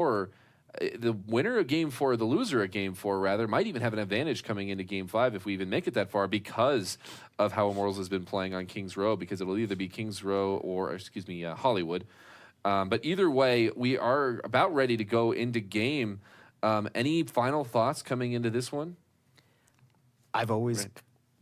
4, the winner of game 4, the loser of game 4, rather, might even have an advantage coming into game 5 if we even make it that far because of how Immortals has been playing on Kings Row, because it will either be Kings Row or, excuse me, Hollywood. But either way, we are about ready to go into game. Any final thoughts coming into this one? I've always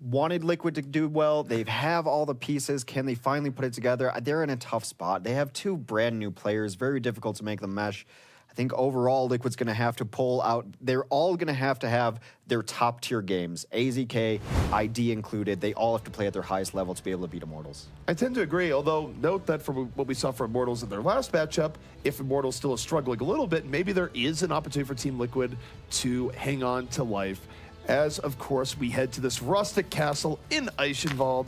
wanted Liquid to do well. They have all the pieces. Can they finally put it together? They're in a tough spot. They have 2 brand new players. Very difficult to make them mesh. I think overall, Liquid's going to have to pull out. They're all going to have their top tier games. AZK, ID included. They all have to play at their highest level to be able to beat Immortals. I tend to agree, although note that from what we saw for Immortals in their last matchup, if Immortals still is struggling a little bit, maybe there is an opportunity for Team Liquid to hang on to life. As, of course, we head to this rustic castle in Eichenwald.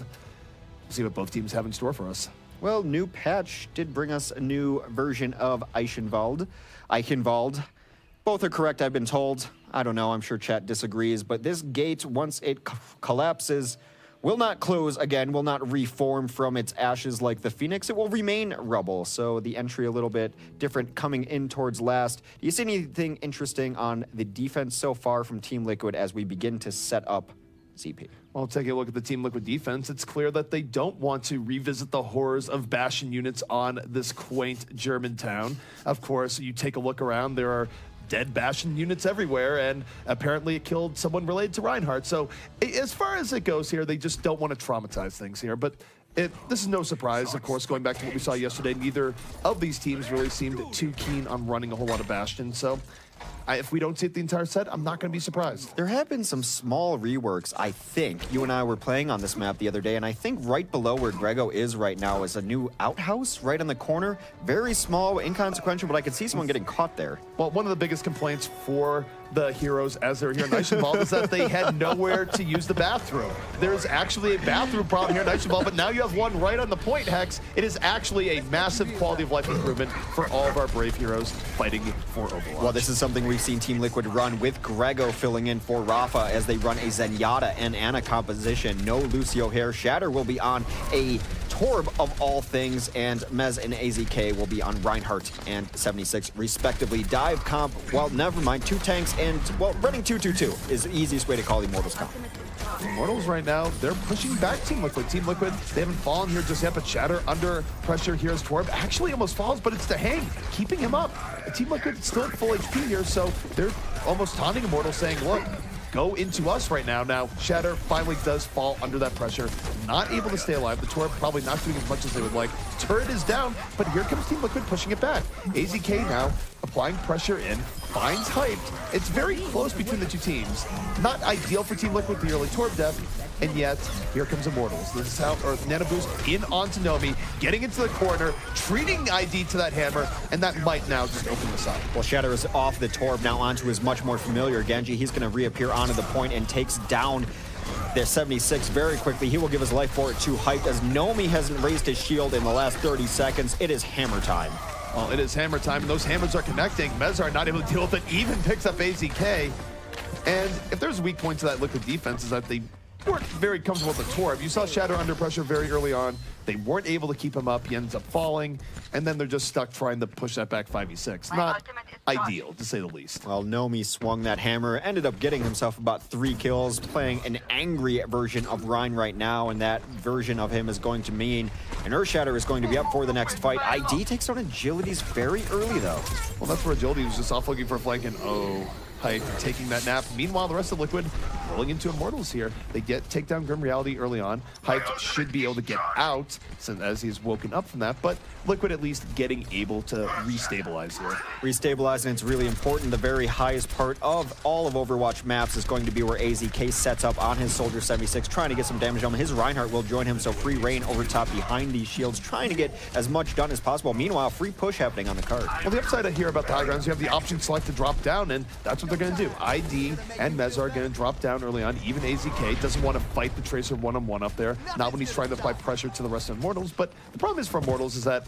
See what both teams have in store for us. Well, new patch did bring us a new version of Eichenwald. Both are correct, I've been told. I don't know, I'm sure chat disagrees, but this gate, once it collapses, will not close again, will not reform from its ashes like the Phoenix. It will remain rubble, so the entry a little bit different coming in towards last. Do you see anything interesting on the defense so far from Team Liquid as we begin to set up CP? Well, taking a look at the Team Liquid defense, it's clear that they don't want to revisit the horrors of Bastion units on this quaint German town. Of course, you take a look around, there are dead Bastion units everywhere, and apparently it killed someone related to Reinhardt. So as far as it goes here, they just don't want to traumatize things here. But this is no surprise, of course, going back to what we saw yesterday. Neither of these teams really seemed too keen on running a whole lot of Bastion. So if we don't see it the entire set, I'm not going to be surprised. There have been some small reworks, I think. You and I were playing on this map the other day, and I think right below where Grego is right now is a new outhouse right on the corner. Very small, inconsequential, but I could see someone getting caught there. Well, one of the biggest complaints for the heroes as they're here in Eichenwald is that they had nowhere to use the bathroom. There's actually a bathroom problem here in Eichenwald, but now you have one right on the point, Hex. It is actually a massive quality of life improvement for all of our brave heroes fighting for Overwatch. Well, this is something we've seen Team Liquid run with Grego filling in for Rafa as they run a Zenyatta and Ana composition. No Lucio here. Shatter will be on a Torb of all things, and Mez and AZK will be on Reinhardt and 76 respectively. Dive comp, well, never mind, 2 tanks and, well, running 2-2-2 is the easiest way to call Immortals comp. Immortals right now, they're pushing back Team Liquid. Team Liquid, they haven't fallen here just yet, but Shatter under pressure here as Torb actually almost falls, but it's the hang, keeping him up. Team Liquid is still at full HP here, so they're almost taunting Immortals, saying, look, go into us right now. Now, Shatter finally does fall under that pressure, not able to stay alive. The Torb probably not doing as much as they would like. Turret is down, but here comes Team Liquid pushing it back. AZK now applying pressure in, finds Hyped. It's very close between the two teams. Not ideal for Team Liquid, the early Torb death, and yet here comes Immortals. This is how Nano Boost in onto Nomi, getting into the corner, treating ID to that hammer, and that might now just open this up. Well, Shatter is off the Torb, now onto his much more familiar Genji. He's going to reappear onto the point and takes down the 76 very quickly. He will give his life for it to Hyped as Nomi hasn't raised his shield in the last 30 seconds. It is hammer time. Well, it is hammer time, and those hammers are connecting. Mezar not able to deal with it, even picks up AZK. And if there's a weak point to that Liquid defense is that they weren't very comfortable with the Torb. You saw Shadow under pressure very early on. They weren't able to keep him up. He ends up falling, and then they're just stuck trying to push that back 5v6. Not ideal, to say the least. Well, Nomi swung that hammer, ended up getting himself about 3 kills, playing an angry version of Rein right now, and that version of him is going to mean an Earthshatter is going to be up for the next fight. ID takes on Agilities very early, though. Well, that's where Agility was just off looking for a flank, and Hyped taking that nap. Meanwhile, the rest of Liquid rolling into Immortals here. They take down Grim Reality early on. Hyped should be able to get out as he's woken up from that, but Liquid at least getting able to restabilize here. Restabilizing, it's really important. The very highest part of all of Overwatch maps is going to be where AZK sets up on his Soldier 76, trying to get some damage on him. His Reinhardt will join him, so free reign over top behind these shields, trying to get as much done as possible. Meanwhile, free push happening on the card. Well, the upside I hear about the high grounds, you have the option select to drop down, and that's what they're going to do. ID and Mezar are going to drop down early on. Even AZK doesn't want to fight the Tracer one-on-one up there, not when he's trying to apply pressure to the rest of Immortals. But the problem is for Immortals is that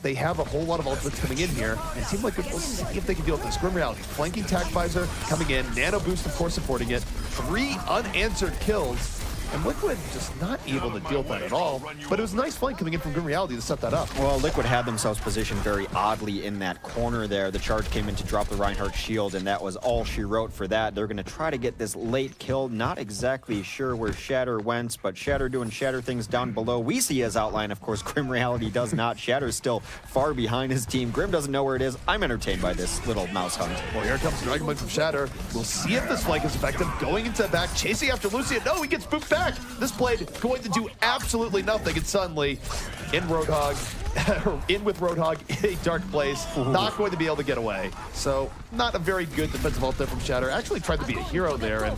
they have a whole lot of ultimates coming in here, and Team Liquid will see if they can deal with this. Grim Reality, flanking Tac Visor coming in, Nano Boost, of course, supporting it. 3 unanswered kills. and Liquid just not able to deal with that at all. But it was a nice flank coming in from Grim Reality to set that up. Well, Liquid had themselves positioned very oddly in that corner there. The charge came in to drop the Reinhardt shield, and that was all she wrote for that. They're going to try to get this late kill. Not exactly sure where Shatter went, but Shatter doing Shatter things down below. We see his outline, of course. Grim Reality does not. Shatter's still far behind his team. Grim doesn't know where it is. I'm entertained by this little mouse hunt. Well, here comes the Dragon Blade from Shatter. We'll see if this flank is effective. Going into the back, chasing after Lucia. No, he gets spooked back. This blade going to do absolutely nothing. And suddenly, in Roadhog, in with Roadhog in a dark place, not going to be able to get away. So, not a very good defensive ult there from Shatter. Actually tried to be a hero there and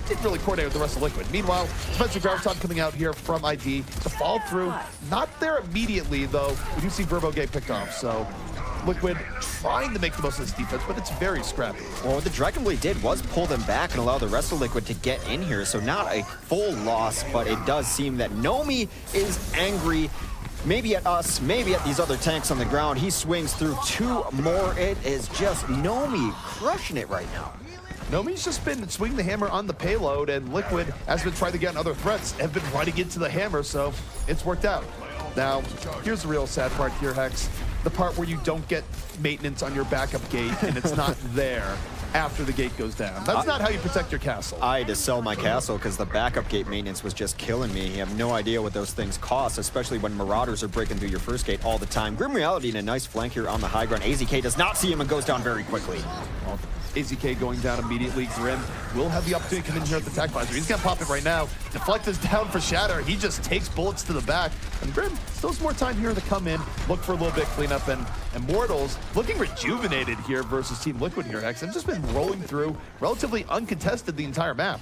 didn't really coordinate with the rest of Liquid. Meanwhile, defensive graviton coming out here from ID. The fall through, not there immediately, though. We do see Verbo get picked off, so Liquid trying to make the most of this defense, but it's very scrappy. Well, what the Dragon Blade did was pull them back and allow the rest of Liquid to get in here, so not a full loss, but it does seem that Nomi is angry. Maybe at us, maybe at these other tanks on the ground. He swings through 2 more. It is just Nomi crushing it right now. Nomi's just been swinging the hammer on the payload, and Liquid has been trying to get on other threats, have been running into the hammer, so it's worked out. Now, here's the real sad part here, Hex. The part where you don't get maintenance on your backup gate, and it's not there after the gate goes down. That's not how you protect your castle. I had to sell my castle because the backup gate maintenance was just killing me. You have no idea what those things cost, especially when Marauders are breaking through your first gate all the time. Grim Reality in a nice flank here on the high ground. AZK does not see him and goes down very quickly. Well, AZK going down immediately. Grim will have the opportunity to come in here at the attack visor. He's gonna pop it right now. Deflect is down for Shatter. He just takes bullets to the back. And Grim still has more time here to come in, look for a little bit cleanup, and Immortals looking rejuvenated here versus Team Liquid here, Hex. They've just been rolling through relatively uncontested the entire map.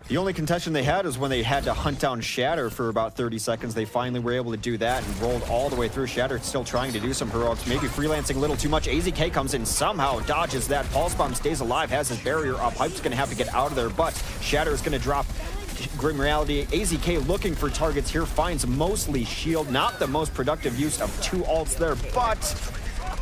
The only contention they had was when they had to hunt down Shatter for about 30 seconds. They finally were able to do that and rolled all the way through. Shatter still trying to do some heroics, maybe freelancing a little too much. AZK comes in, somehow dodges that. Pulse Bomb stays alive, has his barrier up. Hype's going to have to get out of there, but Shatter is going to drop Grim Reality. AZK looking for targets here, finds mostly shield. Not the most productive use of 2 ults there, but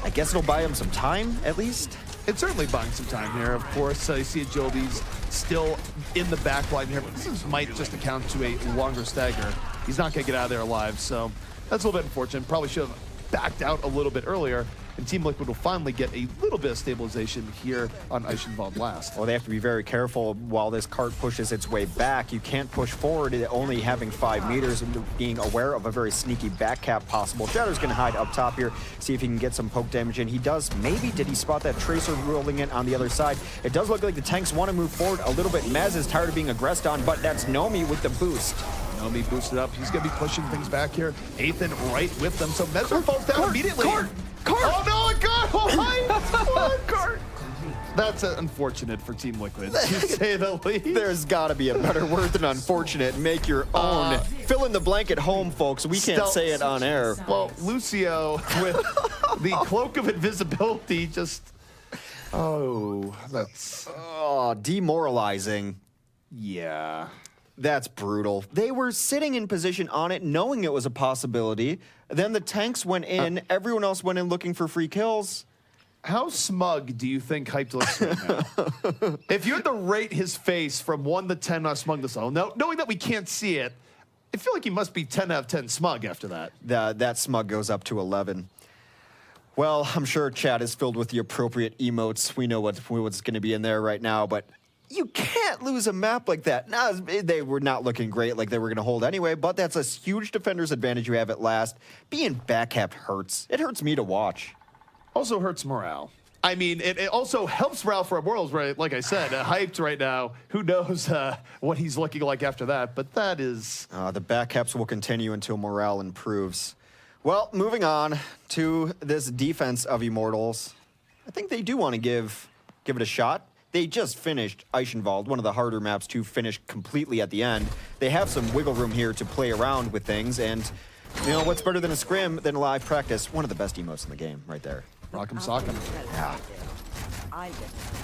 I guess it'll buy him some time, at least. It's certainly buying some time here. Of course, you see Agility's still in the back line here, but this might just account to a longer stagger. He's not going to get out of there alive, so that's a little bit unfortunate. Probably should have backed out a little bit earlier, and Team Liquid will finally get a little bit of stabilization here on Eichenwald last. Well, they have to be very careful while this cart pushes its way back. You can't push forward, only having 5 meters, and being aware of a very sneaky back cap possible. Shatter's going to hide up top here, see if he can get some poke damage in. He does. Maybe did he spot that Tracer rolling in on the other side? It does look like the tanks want to move forward a little bit. Mez is tired of being aggressed on, but that's Nomi with the boost. Nomi boosted up. He's going to be pushing things back here. Ethan right with them. So Mez falls down immediately. Cart! Oh no, a cart! Oh, cart! That's unfortunate for Team Liquid, to say the least. There's got to be a better word than unfortunate. Make your own. Fill in the blank at home, folks. We can't say it on air. Well, Lucio with the cloak of invisibility just... Oh, that's... Oh, demoralizing. Yeah. That's brutal. They were sitting in position on it, knowing it was a possibility. Then the tanks went in. Everyone else went in looking for free kills. How smug do you think Hyped looks right now? If you had to rate his face from 1 to 10 on smugness level, now, knowing that we can't see it, I feel like he must be 10 out of 10 smug after that. That smug goes up to 11. Well, I'm sure chat is filled with the appropriate emotes. We know what's going to be in there right now, but you can't lose a map like that. Now, they were not looking great like they were going to hold anyway, but that's a huge defender's advantage you have at last. Being backcapped hurts. It hurts me to watch. Also hurts morale. I mean, it also helps morale for Immortals, right? Like I said, Hyped right now. Who knows what he's looking like after that, but that is... The backcaps will continue until morale improves. Well, moving on to this defense of Immortals. I think they do want to give it a shot. They just finished Eichenwald, one of the harder maps to finish completely at the end. They have some wiggle room here to play around with things, and you know what's better than a scrim than a live practice? One of the best emotes in the game, right there. Rock'em sock'em. Yeah.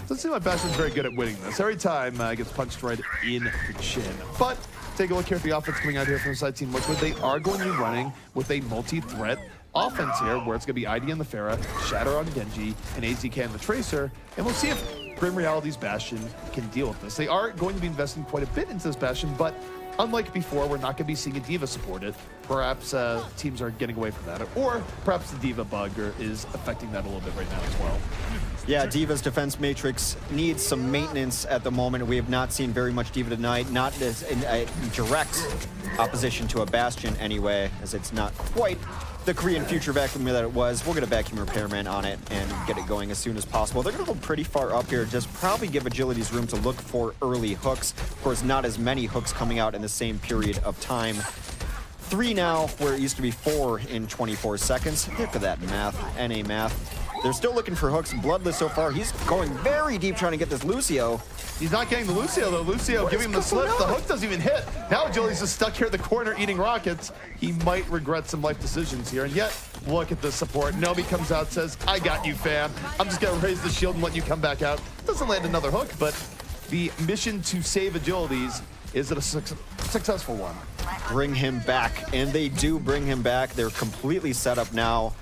Doesn't seem like Bastion's very good at winning this. Every time gets punched right in the chin. But take a look here at the offense coming out here from the side Team Liquid. They are going to be running with a multi-threat offense here, where it's going to be ID on the Pharah, Shatter on Genji, and AZK on the Tracer. And we'll see if Grim Reality's Bastion can deal with this. They are going to be investing quite a bit into this Bastion, but unlike before, we're not going to be seeing a D.Va support it. Perhaps teams are getting away from that, or perhaps the D.Va bug is affecting that a little bit right now as well. Yeah, D.Va's defense matrix needs some maintenance at the moment. We have not seen very much D.Va tonight, not as in a direct opposition to a Bastion anyway, as it's not quite the Korean future vacuum that it was. We'll get a vacuum repairman on it and get it going as soon as possible. They're going to go pretty far up here, just probably give Agility's room to look for early hooks. Of course, not as many hooks coming out in the same period of time. 3 now, where it used to be 4 in 24 seconds. Look at that math, NA math. They're still looking for hooks. Bloodless so far. He's going very deep trying to get this Lucio. He's not getting the Lucio, though. Lucio giving him the slip. The hook doesn't even hit. Now Agility's just stuck here at the corner eating rockets. He might regret some life decisions here. And yet, look at the support. Nomi comes out, says, I got you, fam. I'm just going to raise the shield and let you come back out. Doesn't land another hook, but the mission to save Agility's is it a successful one? Bring him back. And they do bring him back. They're completely set up now.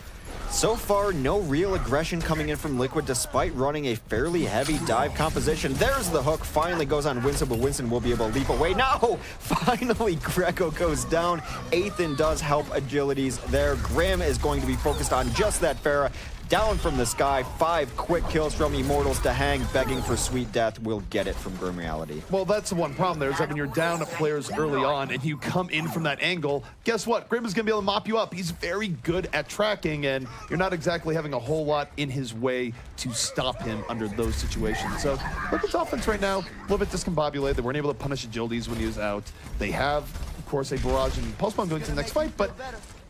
So far, no real aggression coming in from Liquid despite running a fairly heavy dive composition. There's the hook, finally goes on Winston, but Winston will be able to leap away. No! Finally, Grego goes down. Ethan does help Agilities there. Grim is going to be focused on just that Pharah. Down from the sky, 5 quick kills from Immortals to hang, begging for sweet death. Will get it from Grim Reality. Well, that's the one problem there, is that when you're down players early on and you come in from that angle, guess what? Grim is going to be able to mop you up. He's very good at tracking, and you're not exactly having a whole lot in his way to stop him under those situations. So, Liquid's offense right now, a little bit discombobulated. They weren't able to punish Agilities when he was out. They have, of course, a barrage and pulse bomb going to the next fight, but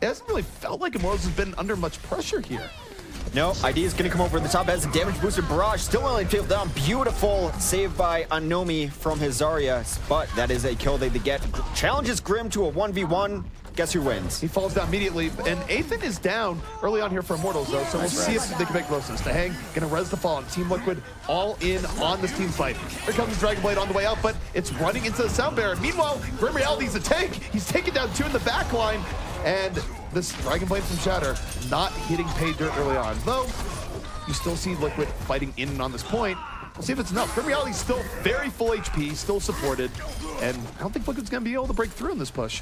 it hasn't really felt like Immortals has been under much pressure here. No, ID is going to come over the top as a damage booster barrage. Still only tailed down. Beautiful save by Anomi from his Zarya, but that is a kill they get. Challenges Grim to a 1v1. Guess who wins? He falls down immediately, and Ethan is down early on here for Immortals, though, so we'll see if they can make most of this. The hang, gonna res the fall, and Team Liquid all in on this team fight. Here comes Dragon Blade on the way out, but it's running into the Sound Bearer. Meanwhile, Grim Reality's a tank. He's taken down 2 in the back line, and this Dragon Blade from Shatter not hitting pay dirt early on, though you still see Liquid fighting in and on this point. We'll see if it's enough. Grim Reality's still very full HP, still supported, and I don't think Liquid's gonna be able to break through in this push.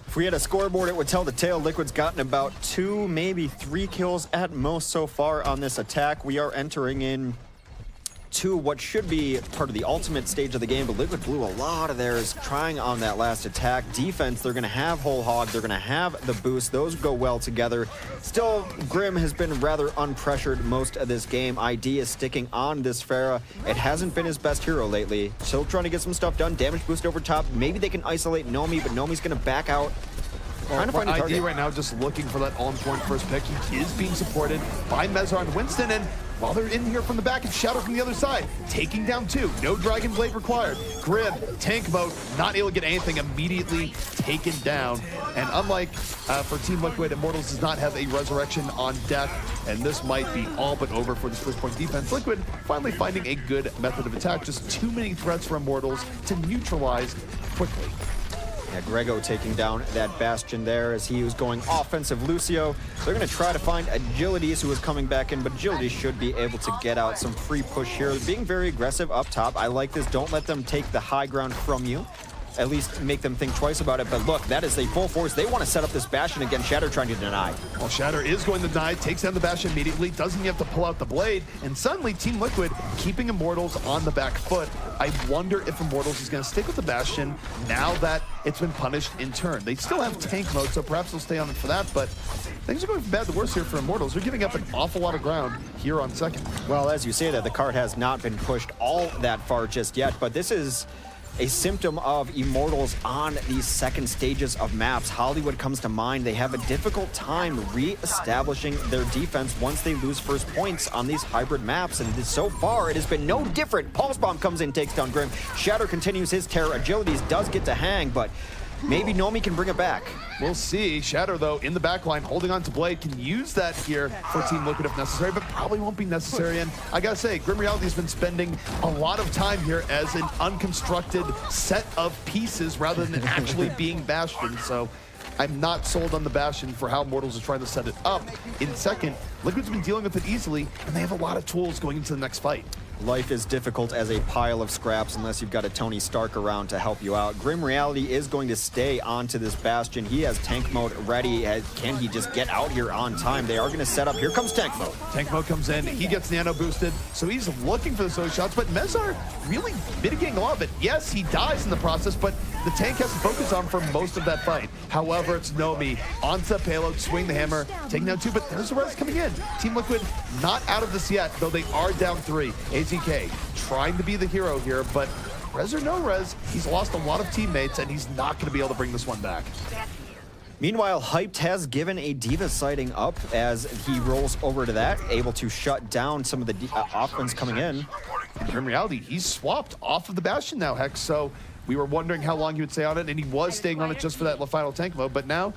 If we had a scoreboard, it would tell the tale. Liquid's gotten about 2, maybe 3 kills at most so far on this attack. We are entering in to what should be part of the ultimate stage of the game, but Liquid blew a lot of theirs trying on that last attack. Defense, they're going to have Whole Hog, they're going to have the boost. Those go well together. Still, Grim has been rather unpressured most of this game. ID is sticking on this Pharah. It hasn't been his best hero lately. Still trying to get some stuff done. Damage boost over top. Maybe they can isolate Nomi, but Nomi's going to back out. Trying to find a target. ID right now just looking for that all-important first pick. He is being supported by Mezar and Winston, and while they're in here from the back, it's Shadow from the other side, taking down 2. No Dragon Blade required. Grim, tank mode, not able to get anything, immediately taken down. And unlike for Team Liquid, Immortals does not have a resurrection on deck, and this might be all but over for this first point defense. Liquid finally finding a good method of attack. Just too many threats for Immortals to neutralize quickly. Yeah, Grego taking down that Bastion there as he was going offensive Lucio. They're going to try to find Agilities, who is coming back in, but Agilities should be able to get out some free push here. They're being very aggressive up top. I like this. Don't let them take the high ground from you. At least make them think twice about it. But look, that is a full force. They want to set up this Bastion again. Shatter trying to deny. Well, Shatter is going to deny, takes down the Bastion immediately, doesn't have to pull out the blade, and suddenly Team Liquid keeping Immortals on the back foot. I wonder if Immortals is going to stick with the Bastion now that it's been punished in turn. They still have tank mode, so perhaps they'll stay on it for that, but things are going from bad to worse here for Immortals. They're giving up an awful lot of ground here on second. Well, as you say that, the card has not been pushed all that far just yet, but this is a symptom of Immortals on these second stages of maps. Hollywood comes to mind. They have a difficult time re-establishing their defense once they lose first points on these hybrid maps, and so far it has been no different. Pulse Bomb comes in, takes down Grim. Shatter continues his terror. Agilities does get to hang, but maybe Nomi can bring it back. We'll see. Shatter, though, in the back line, holding on to Blade, can use that here for Team Liquid if necessary, but probably won't be necessary. And I gotta say, Grim Reality's been spending a lot of time here as an unconstructed set of pieces rather than actually being Bastion. So I'm not sold on the Bastion for how Immortals are trying to set it up. In second, Liquid's been dealing with it easily, and they have a lot of tools going into the next fight. Life is difficult as a pile of scraps unless you've got a Tony Stark around to help you out. Grim Reality is going to stay onto this Bastion. He has tank mode ready. Can he just get out here on time? They are going to set up. Here comes tank mode. Tank mode comes in. He gets nano boosted, so he's looking for those shots. But Mezar really mitigating a lot of it. Yes, he dies in the process, but the tank has to focus on for most of that fight. However, it's Nomi onto the payload, swing the hammer, taking down 2, but there's the res coming in. Team Liquid not out of this yet, though they are down 3. ATK trying to be the hero here, but res or no res, he's lost a lot of teammates, and he's not going to be able to bring this one back. Meanwhile, Hyped has given a D.Va sighting up as he rolls over to that, able to shut down some of the offense coming in. In Grim Reality, he's swapped off of the Bastion now, Hex, so we were wondering how long he would stay on it, and he was staying on it just for that final tank mode, but now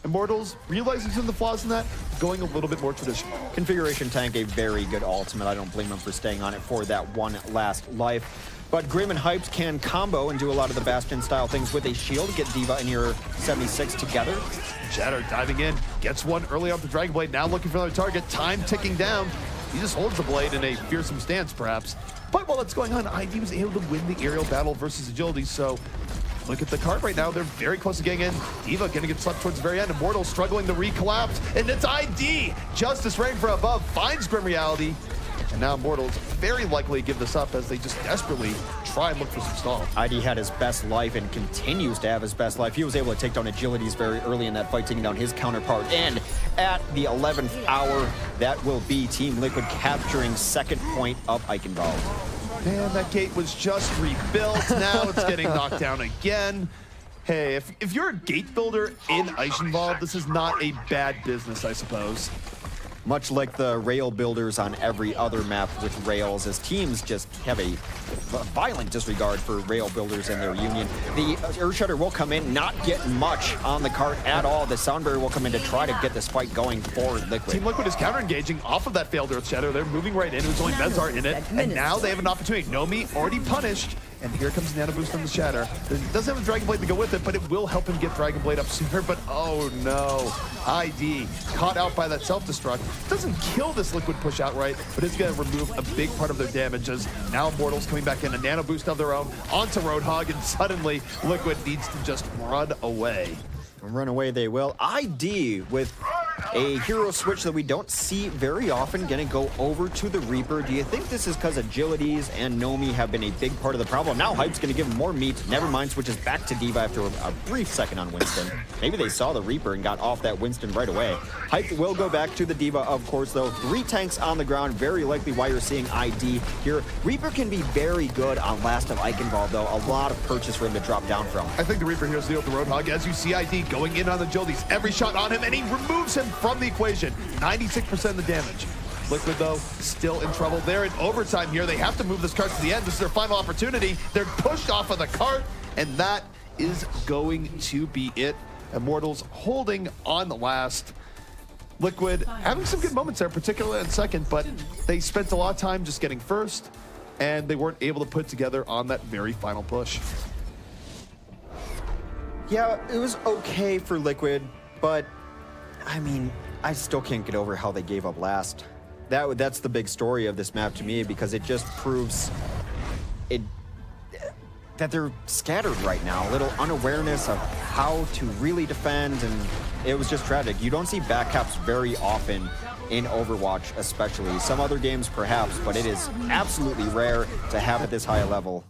Immortals, realizing some of the flaws in that, going a little bit more traditional. Configuration tank, a very good ultimate. I don't blame him for staying on it for that one last life. But Grim and Hyped can combo and do a lot of the Bastion-style things with a shield, get D.Va and your 76 together. Shatter diving in, gets one early off the Dragon Blade, now looking for another target, time ticking down. He just holds the blade in a fearsome stance, perhaps. But while that's going on, ID was able to win the aerial battle versus agility, so look at the card right now. They're very close to getting in. D.Va going to get swept towards the very end. Immortals struggling to recollapse. And it's ID. Justice Reign for above finds Grim Reality. And now Immortals very likely give this up as they just desperately try and look for some stall. ID had his best life and continues to have his best life. He was able to take down Agilities very early in that fight, taking down his counterpart. And at the 11th hour, that will be Team Liquid capturing second point of Eichenwald. Man, that gate was just rebuilt. Now it's getting knocked down again. Hey, if you're a gate builder in Eichenwald, this is not a bad business, I suppose. Much like the rail builders on every other map with rails, as teams just have a violent disregard for rail builders and their union. The Earthshudder will come in, not get much on the cart at all. The Soundbarrier will come in to try to get this fight going for Liquid. Team Liquid is counter-engaging off of that failed Earthshatter. They're moving right in. It was only Mezar in it. And now they have an opportunity. Nomi already punished. And here comes Nano Boost on the Shatter. It doesn't have a Dragon Blade to go with it, but it will help him get Dragon Blade up sooner. But oh no, ID caught out by that self-destruct. Doesn't kill this Liquid push outright, but it's going to remove a big part of their damages. Now Immortals coming back in, a Nano Boost of their own onto Roadhog, and suddenly Liquid needs to just run away. Run away they will. ID with a hero switch that we don't see very often, gonna go over to the Reaper. Do you think this is because Agilities and Nomi have been a big part of the problem? Now Hype's gonna give him more meat. Never mind, switches back to D.Va after a brief second on Winston. Maybe they saw the Reaper and got off that Winston right away. Hype will go back to the D.Va, of course, though. 3 tanks on the ground, very likely why you're seeing ID here. Reaper can be very good on Last of Eichenwald, though. A lot of purchase for him to drop down from. I think the Reaper here is the Roadhog. As you see ID going in on the Agilities, every shot on him, and he removes him from the equation. 96% of the damage. Liquid, though, still in trouble. They're in overtime here. They have to move this cart to the end. This is their final opportunity. They're pushed off of the cart, and that is going to be it. Immortals holding on the last. Liquid having some good moments there, particularly in second, but they spent a lot of time just getting first, and they weren't able to put together on that very final push. Yeah, it was okay for Liquid, but I mean, I still can't get over how they gave up last. That's the big story of this map to me, because it just proves that they're scattered right now. A little unawareness of how to really defend, and it was just tragic. You don't see backcaps very often in Overwatch, especially. Some other games perhaps, but it is absolutely rare to have at this high a level.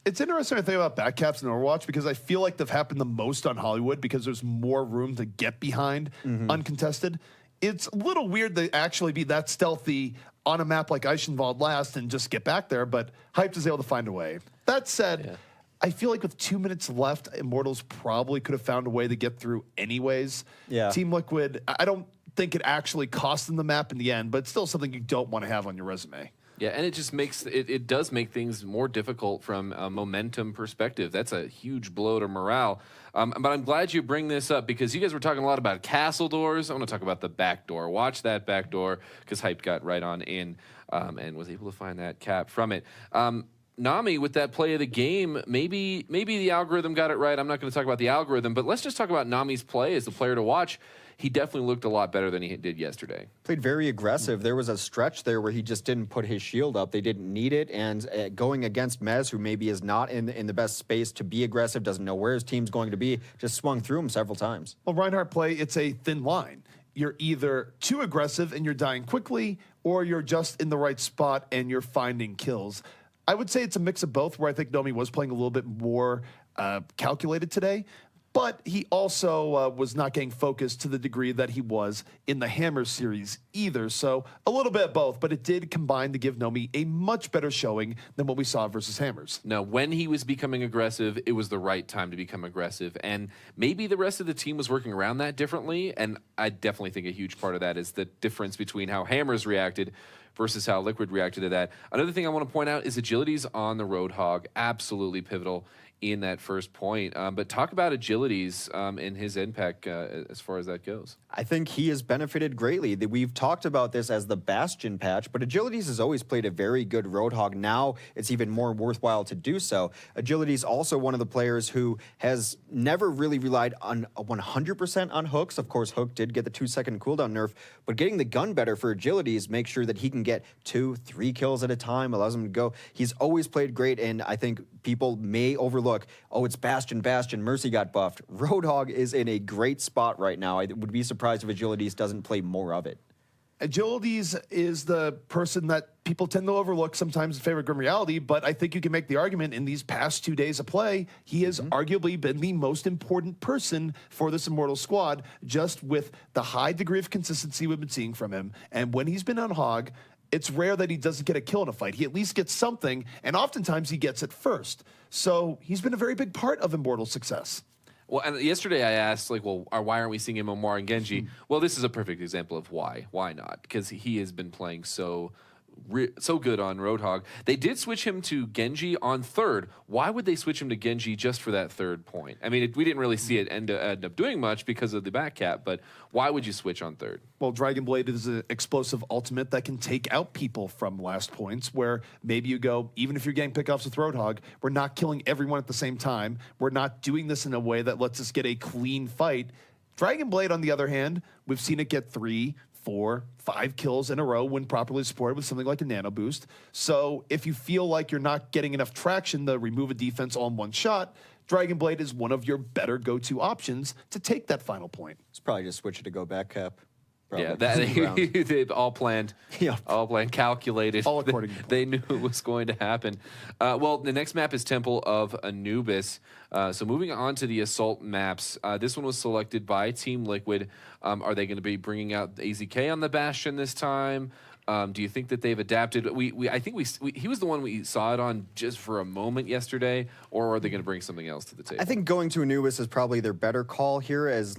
It's interesting to think about backcaps in Overwatch, because I feel like they've happened the most on Hollywood because there's more room to get behind uncontested. It's a little weird to actually be that stealthy on a map like Eichenwald last and just get back there, but Hyped is able to find a way. That said, I feel like with 2 minutes left, Immortals probably could have found a way to get through anyways. Yeah. Team Liquid, I don't think it actually cost them the map in the end, but it's still something you don't want to have on your resume. Yeah, and it just makes it does make things more difficult from a momentum perspective. That's a huge blow to morale. But I'm glad you bring this up, because you guys were talking a lot about castle doors. I want to talk about the back door. Watch that back door, because Hype got right on in and was able to find that cap from it. Nami, with that play of the game, maybe the algorithm got it right. I'm not going to talk about the algorithm, but let's just talk about Nami's play as the player to watch. He definitely looked a lot better than he did yesterday. Played very aggressive. There was a stretch there where he just didn't put his shield up. They didn't need it. And going against Mez, who maybe is not in the best space to be aggressive, doesn't know where his team's going to be, just swung through him several times. Well, Reinhardt play, it's a thin line. You're either too aggressive and you're dying quickly, or you're just in the right spot and you're finding kills. I would say it's a mix of both, where I think Nomi was playing a little bit more calculated today. But he also was not getting focused to the degree that he was in the Hammer series either. So a little bit of both, but it did combine to give Nomi a much better showing than what we saw versus Hammers. Now, when he was becoming aggressive, it was the right time to become aggressive. And maybe the rest of the team was working around that differently. And I definitely think a huge part of that is the difference between how Hammers reacted versus how Liquid reacted to that. Another thing I want to point out is agilities on the Roadhog, absolutely pivotal in that first point. But talk about agilities and his impact as far as that goes. I think he has benefited greatly. We've talked about this as the Bastion patch, but Agilities has always played a very good Roadhog. Now it's even more worthwhile to do so. Agility's also one of the players who has never really relied on 100% on hooks. Of course, Hook did get the 2-second cooldown nerf, but getting the gun better for Agilities makes sure that he can get 2-3 kills at a time, allows him to go. He's always played great, and I think people may overlook, oh, it's Bastion, Mercy got buffed. Roadhog is in a great spot right now. I would be surprised if Agilities doesn't play more of it. Agilities is the person that people tend to overlook sometimes in favor of Grim Reality, but I think you can make the argument in these past 2 days of play, he has arguably been the most important person for this Immortals squad, just with the high degree of consistency we've been seeing from him. And when he's been on Hog, it's rare that he doesn't get a kill in a fight. He at least gets something, and oftentimes he gets it first. So he's been a very big part of Immortals' success. Well, and yesterday I asked, like, well, why aren't we seeing him more in Genji? Well, this is a perfect example of why. Why not? Because he has been playing so good on Roadhog. They did switch him to Genji on third. Why would they switch him to Genji just for that third point? I mean, we didn't really see it end up doing much because of the back cap, but why would you switch on third? Well, Dragon Blade is an explosive ultimate that can take out people from last points, where maybe you go, even if you're getting pickoffs with Roadhog, we're not killing everyone at the same time. We're not doing this in a way that lets us get a clean fight. Dragon Blade, on the other hand, we've seen it get 3, 4, 5 kills in a row when properly supported with something like a nano boost. So if you feel like you're not getting enough traction to remove a defense all in one shot, Dragon Blade is one of your better go-to options to take that final point. It's probably just switch it to go back cap. Yeah, they've all planned, calculated. All according to they knew it was going to happen. Well, the next map is Temple of Anubis. So moving on to the Assault maps. This one was selected by Team Liquid. Are they going to be bringing out AZK on the Bastion this time? Do you think that they've adapted? I think he was the one we saw it on just for a moment yesterday, or are they going to bring something else to the table? I think going to Anubis is probably their better call here, as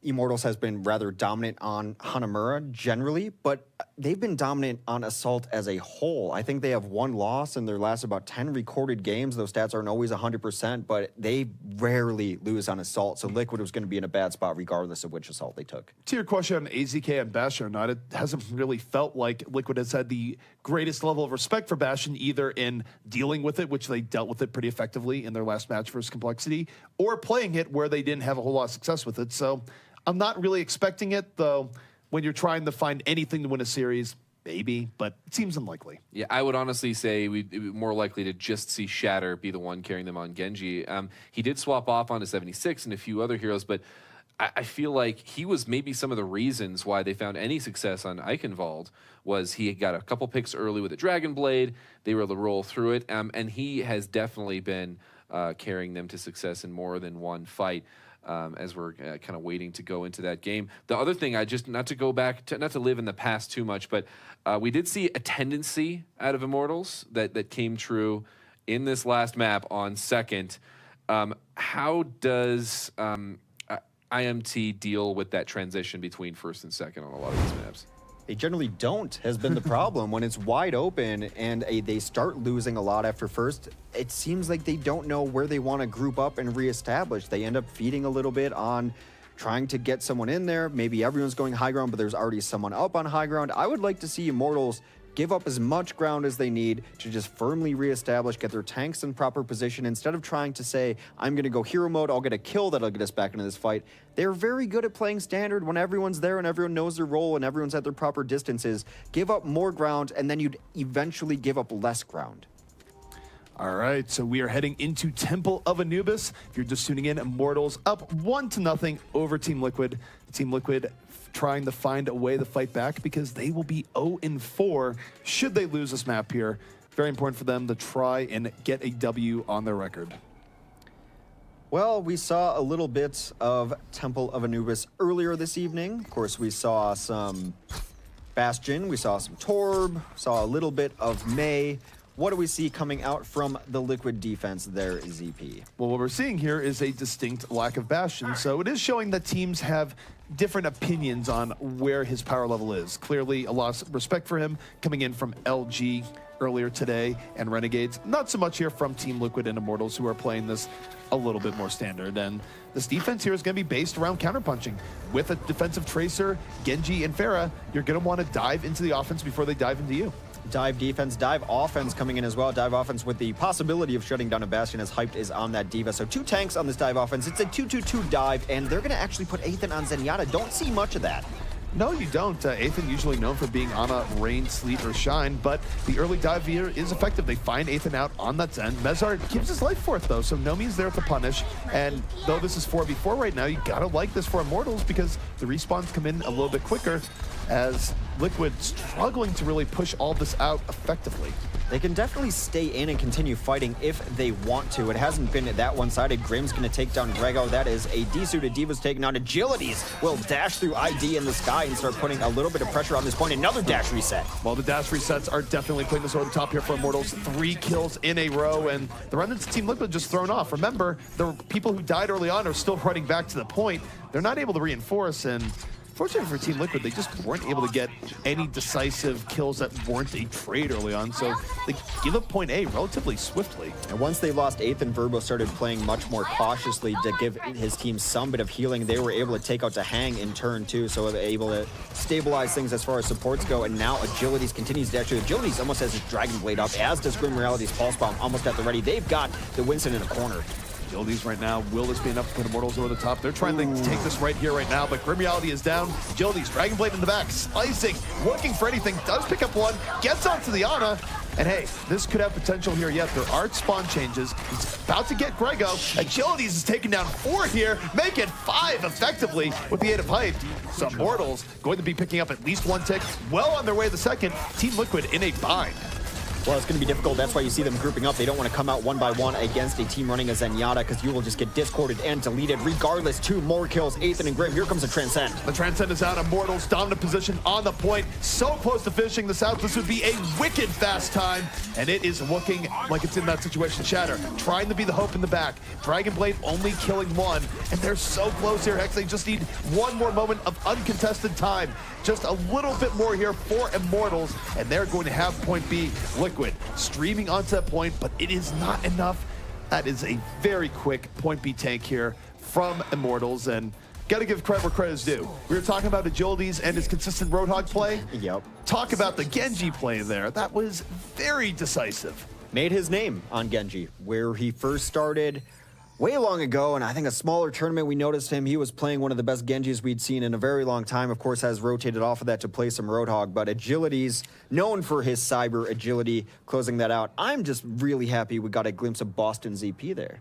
Immortals has been rather dominant on Hanamura generally, but they've been dominant on Assault as a whole. I think they have 1 loss in their last about 10 recorded games. Those stats aren't always 100%, but they rarely lose on Assault, so Liquid was going to be in a bad spot regardless of which Assault they took. To your question on AZK and Bastion or not, it hasn't really felt like Liquid has had the greatest level of respect for Bastion, either in dealing with it, which they dealt with it pretty effectively in their last match versus Complexity, or playing it where they didn't have a whole lot of success with it. So I'm not really expecting it, though. When you're trying to find anything to win a series, maybe, but it seems unlikely. Yeah, I would honestly say we'd be more likely to just see Shatter be the one carrying them on Genji. He did swap off onto 76 and a few other heroes, but I feel like he was maybe some of the reasons why they found any success on Eichenwald. Was he got a couple picks early with a Dragon Blade, they were able to roll through it, and he has definitely been carrying them to success in more than one fight. As we're kind of waiting to go into that game. The other thing, not to go back, not to live in the past too much, but we did see a tendency out of Immortals that came true in this last map on second. How does IMT deal with that transition between first and second on a lot of these maps? They generally don't, has been the problem. When it's wide open and they start losing a lot after first, it seems like they don't know where they want to group up and reestablish. They end up feeding a little bit on trying to get someone in there. Maybe everyone's going high ground, but there's already someone up on high ground. I would like to see Immortals give up as much ground as they need to just firmly reestablish, get their tanks in proper position, instead of trying to say, I'm going to go hero mode, I'll get a kill that'll get us back into this fight. They're very good at playing standard when everyone's there and everyone knows their role and everyone's at their proper distances. Give up more ground, and then you'd eventually give up less ground. All right, so we are heading into Temple of Anubis. If you're just tuning in, Immortals up 1-0 over Team Liquid. Team Liquid trying to find a way to fight back because they will be 0-4 should they lose this map here. Very important for them to try and get a W on their record. Well, we saw a little bit of Temple of Anubis earlier this evening. Of course, we saw some Bastion, we saw some Torb, saw a little bit of Mei. What do we see coming out from the Liquid defense there, ZP? Well, what we're seeing here is a distinct lack of Bastion, so it is showing that teams have different opinions on where his power level is. Clearly, a lot of respect for him coming in from LG earlier today and Renegades. Not so much here from Team Liquid and Immortals, who are playing this a little bit more standard. And this defense here is going to be based around counterpunching. With a defensive Tracer, Genji, and Pharah, you're going to want to dive into the offense before they dive into you. Dive defense, dive offense coming in as well. Dive offense with the possibility of shutting down a Bastion, as hyped is on that Diva. So 2 tanks on this dive offense. It's a 2-2-2 dive, and they're going to actually put Aethan on Zenyatta. Don't see much of that. No, you don't. Aethan usually known for being on a rain, sleet, or shine, but the early dive here is effective. They find Aethan out on that Zen. Mezar gives his life for it, though, so Nomi's there to punish. And though this is 4v4 right now, you gotta like this for Immortals because the respawns come in a little bit quicker as Liquid struggling to really push all this out effectively. They can definitely stay in and continue fighting if they want to. It hasn't been that one-sided. Grim's going to take down Grego. That is a D-suited Diva's taking on Agilities. Will dash through ID in the sky and start putting a little bit of pressure on this point. Another dash reset. Well, the dash resets are definitely putting this over the top here for Immortals. 3 kills in a row, and the remnants of Team Liquid just thrown off. Remember, the people who died early on are still running back to the point. They're not able to reinforce, and fortunately for Team Liquid, they just weren't able to get any decisive kills that weren't a trade early on, so they give up point A relatively swiftly. And once they lost Aethan, Verbo started playing much more cautiously to give his team some bit of healing. They were able to take out the Hang in turn 2, so they're able to stabilize things as far as supports go, and now Agilities continues to actually, Agilities almost has his Dragon Blade up, as does Grim Reality's Pulse Bomb almost at the ready. They've got the Winston in a corner. Agilities right now, will this be enough to put Immortals over the top? They're trying to take this right here, right now, but Grim Reality is down. Agilities, Dragon Blade in the back, slicing, working for anything, does pick up one, gets onto the Ana, and hey, this could have potential here yet. There are spawn changes. He's about to get Grego. Agilities is taking down 4 here, make it 5 effectively with the aid of Hype. So Immortals going to be picking up at least 1 tick, well on their way to the second. Team Liquid in a bind. Well, it's going to be difficult. That's why you see them grouping up. They don't want to come out one by one against a team running a Zenyatta because you will just get discorded and deleted. Regardless, 2 more kills. Aethan and Grim. Here comes the Transcend. The Transcend is out. Immortals dominant position on the point. So close to finishing this out. This would be a wicked fast time. And it is looking like it's in that situation. Shatter trying to be the hope in the back. Dragon Blade only killing 1. And they're so close here, Hex. They just need 1 more moment of uncontested time. Just a little bit more here for Immortals. And they're going to have point B. Liquid streaming onto that point, but it is not enough. That is a very quick point B tank here from Immortals, and got to give credit where credit is due. We were talking about Agilities and his consistent Roadhog play. Yep. Talk about the Genji play there. That was very decisive. Made his name on Genji, where he first started way long ago, and I think a smaller tournament we noticed him. He was playing one of the best Genjis we'd seen in a very long time. Of course, has rotated off of that to play some Roadhog, but Agilities, known for his cyber agility, closing that out. I'm just really happy we got a glimpse of Boston ZP there.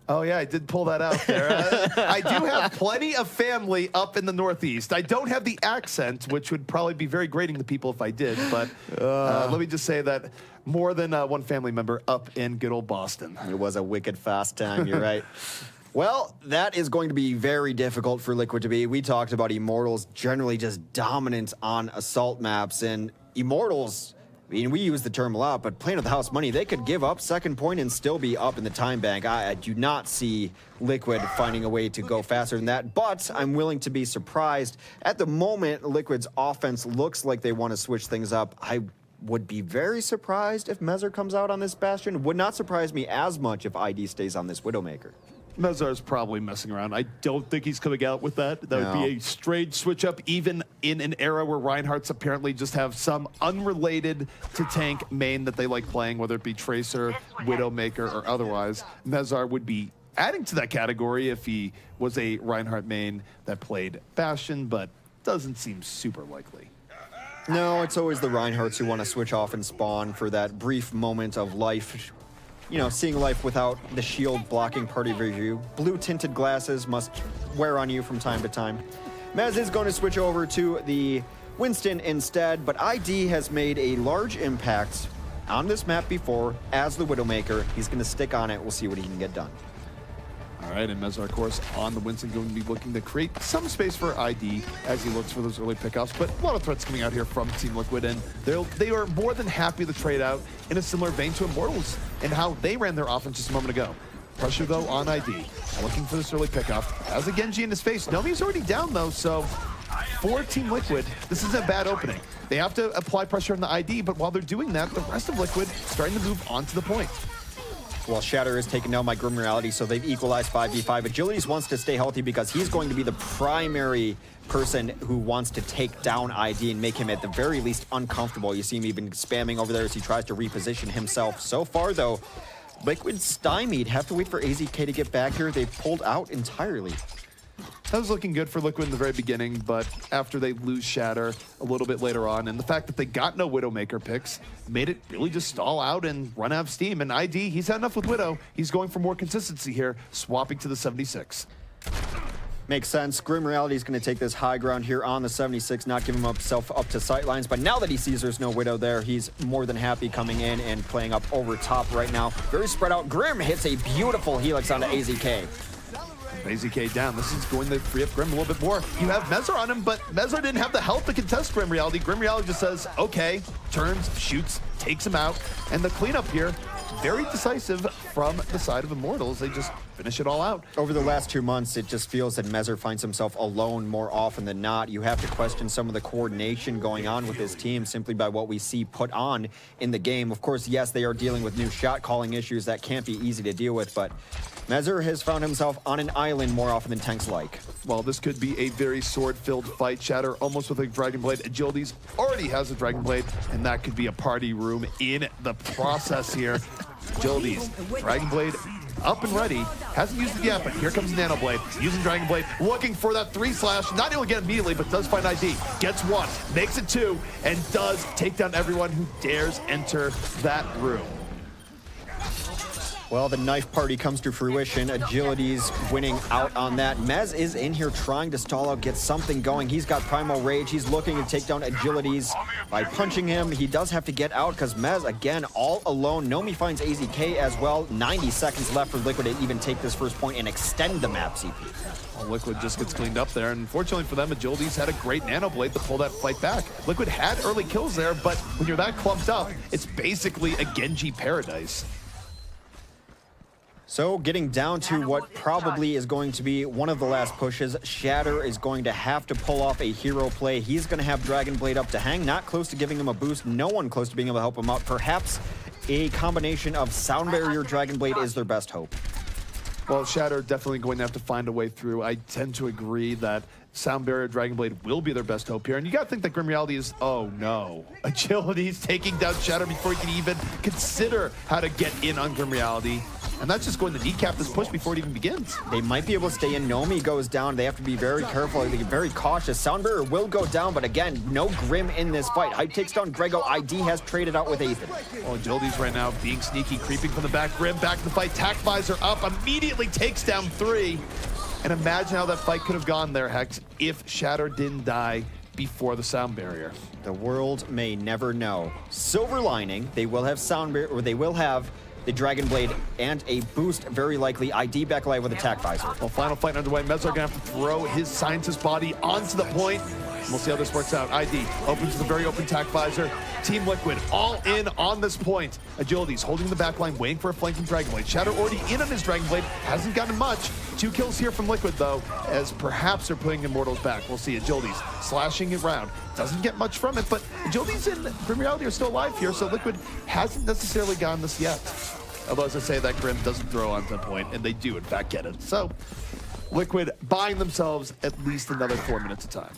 Oh yeah, I did pull that out there. I do have plenty of family up in the Northeast. I don't have the accent, which would probably be very grating to people if I did, but let me just say that more than 1 family member up in good old Boston. It was a wicked fast time, you're right. Well, that is going to be very difficult for Liquid to be. We talked about Immortals generally just dominant on assault maps, and Immortals, I mean, we use the term a lot, but playing with the house money, they could give up second point and still be up in the time bank. I do not see Liquid finding a way to go faster than that, but I'm willing to be surprised. At the moment, Liquid's offense looks like they want to switch things up. I would be very surprised if Mezar comes out on this Bastion. Would not surprise me as much if ID stays on this Widowmaker. Mezar's probably messing around. I don't think he's coming out with that. That would be a straight switch up, even in an era where Reinhardt's apparently just have some unrelated to tank main that they like playing, whether it be Tracer, Widowmaker, or otherwise. Mezar would be adding to that category if he was a Reinhardt main that played Bastion, but doesn't seem super likely. No, it's always the Reinhardts who want to switch off and spawn for that brief moment of life. You know, seeing life without the shield blocking party view. Blue tinted glasses must wear on you from time to time. Mez is going to switch over to the Winston instead, but ID has made a large impact on this map before as the Widowmaker. He's going to stick on it. We'll see what he can get done. All right, and Mezar, of course, on the Winston, going to be looking to create some space for ID as he looks for those early pickoffs. But a lot of threats coming out here from Team Liquid, and they are more than happy to trade out in a similar vein to Immortals and how they ran their offense just a moment ago. Pressure, though, on ID. Looking for this early pickoff. Has a Genji in his face. Nomi's already down, though, so for Team Liquid, this is a bad opening. They have to apply pressure on the ID, but while they're doing that, the rest of Liquid starting to move onto the point. Well, Shatter is taken down by Grim Reality, so they've equalized 5v5. Agilities wants to stay healthy because he's going to be the primary person who wants to take down ID and make him at the very least uncomfortable. You see him even spamming over there as he tries to reposition himself. So far, though, Liquid stymied. Have to wait for AZK to get back here. They've pulled out entirely. That was looking good for Liquid in the very beginning, but after they lose Shatter a little bit later on, and the fact that they got no Widowmaker picks made it really just stall out and run out of steam. And ID, he's had enough with Widow. He's going for more consistency here, swapping to the 76. Makes sense. Grim Reality is going to take this high ground here on the 76, not give himself up to sightlines. But now that he sees there's no Widow there, he's more than happy coming in and playing up over top right now. Very spread out. Grim hits a beautiful helix onto AZK. AZK down. This is going to free up Grim a little bit more. You have Mezar on him, but Mezar didn't have the health to contest Grim Reality. Grim Reality just says, okay, turns, shoots, takes him out. And the cleanup here, very decisive from the side of Immortals. They just finish it all out. Over the last 2 months, it just feels that Mezar finds himself alone more often than not. You have to question some of the coordination going on with his team simply by what we see put on in the game. Of course, yes, they are dealing with new shot calling issues that can't be easy to deal with, but Mezar has found himself on an island more often than tanks like. Well, this could be a very sword-filled fight. Shatter almost with a Dragon Blade. Agilities already has a Dragon Blade, and that could be a party room in the process here. Agilities, Dragon Blade up and ready. Hasn't used it yet, but here comes Nano Blade. Using Dragon Blade, looking for that 3-slash. Not able to get immediately, but does find ID. Gets 1, makes it 2, and does take down everyone who dares enter that room. Well, the knife party comes to fruition. Agility's winning out on that. Mez is in here trying to stall out, get something going. He's got Primal Rage. He's looking to take down Agilities by punching him. He does have to get out because Mez, again, all alone. Nomi finds AZK as well. 90 seconds left for Liquid to even take this first point and extend the map, CP. Well, Liquid just gets cleaned up there, and unfortunately for them, Agilities had a great Nano Blade to pull that fight back. Liquid had early kills there, but when you're that clumped up, it's basically a Genji paradise. So getting down to what probably is going to be one of the last pushes, Shatter is going to have to pull off a hero play. He's going to have Dragon Blade up to hang, not close to giving him a boost, no one close to being able to help him out. Perhaps a combination of Sound Barrier Dragon Blade is their best hope. Well, Shatter definitely going to have to find a way through. I tend to agree that Sound Barrier Dragon Blade will be their best hope here. And you got to think that Grim Reality is, oh no. Agility's taking down Shatter before he can even consider how to get in on Grim Reality. And that's just going to kneecap this push before it even begins. They might be able to stay in. Nomi goes down. They have to be very careful. They get very cautious. Sound Barrier will go down, but again, no Grim in this fight. Hype takes down Grego. ID has traded out with Ethan. Well, Agility's right now being sneaky, creeping from the back. Grim back in the fight. Tac Visor up, immediately takes down 3. And imagine how that fight could have gone there, Hex, if Shatter didn't die before the Sound Barrier. The world may never know. Silver lining, they will have Sound Barrier, or they will have the Dragon Blade and a boost, very likely. ID back alive with a Tac Visor. Well, final fight underway. Mezar gonna have to throw his scientist body onto the point. We'll see how this works out. ID opens the very open Tac Visor. Team Liquid all in on this point. Agility's holding the back line, waiting for a flanking Dragon Blade. Shatter already in on his Dragon Blade. Hasn't gotten much. 2 kills here from Liquid, though, as perhaps they're putting Immortals back. We'll see. Agility's slashing it around. Doesn't get much from it, but Agility's and Grim Reality are still alive here, so Liquid hasn't necessarily gotten this yet. Although, as I say, that Grim doesn't throw onto the point, and they do, in fact, get it. So, Liquid buying themselves at least another 4 minutes of time.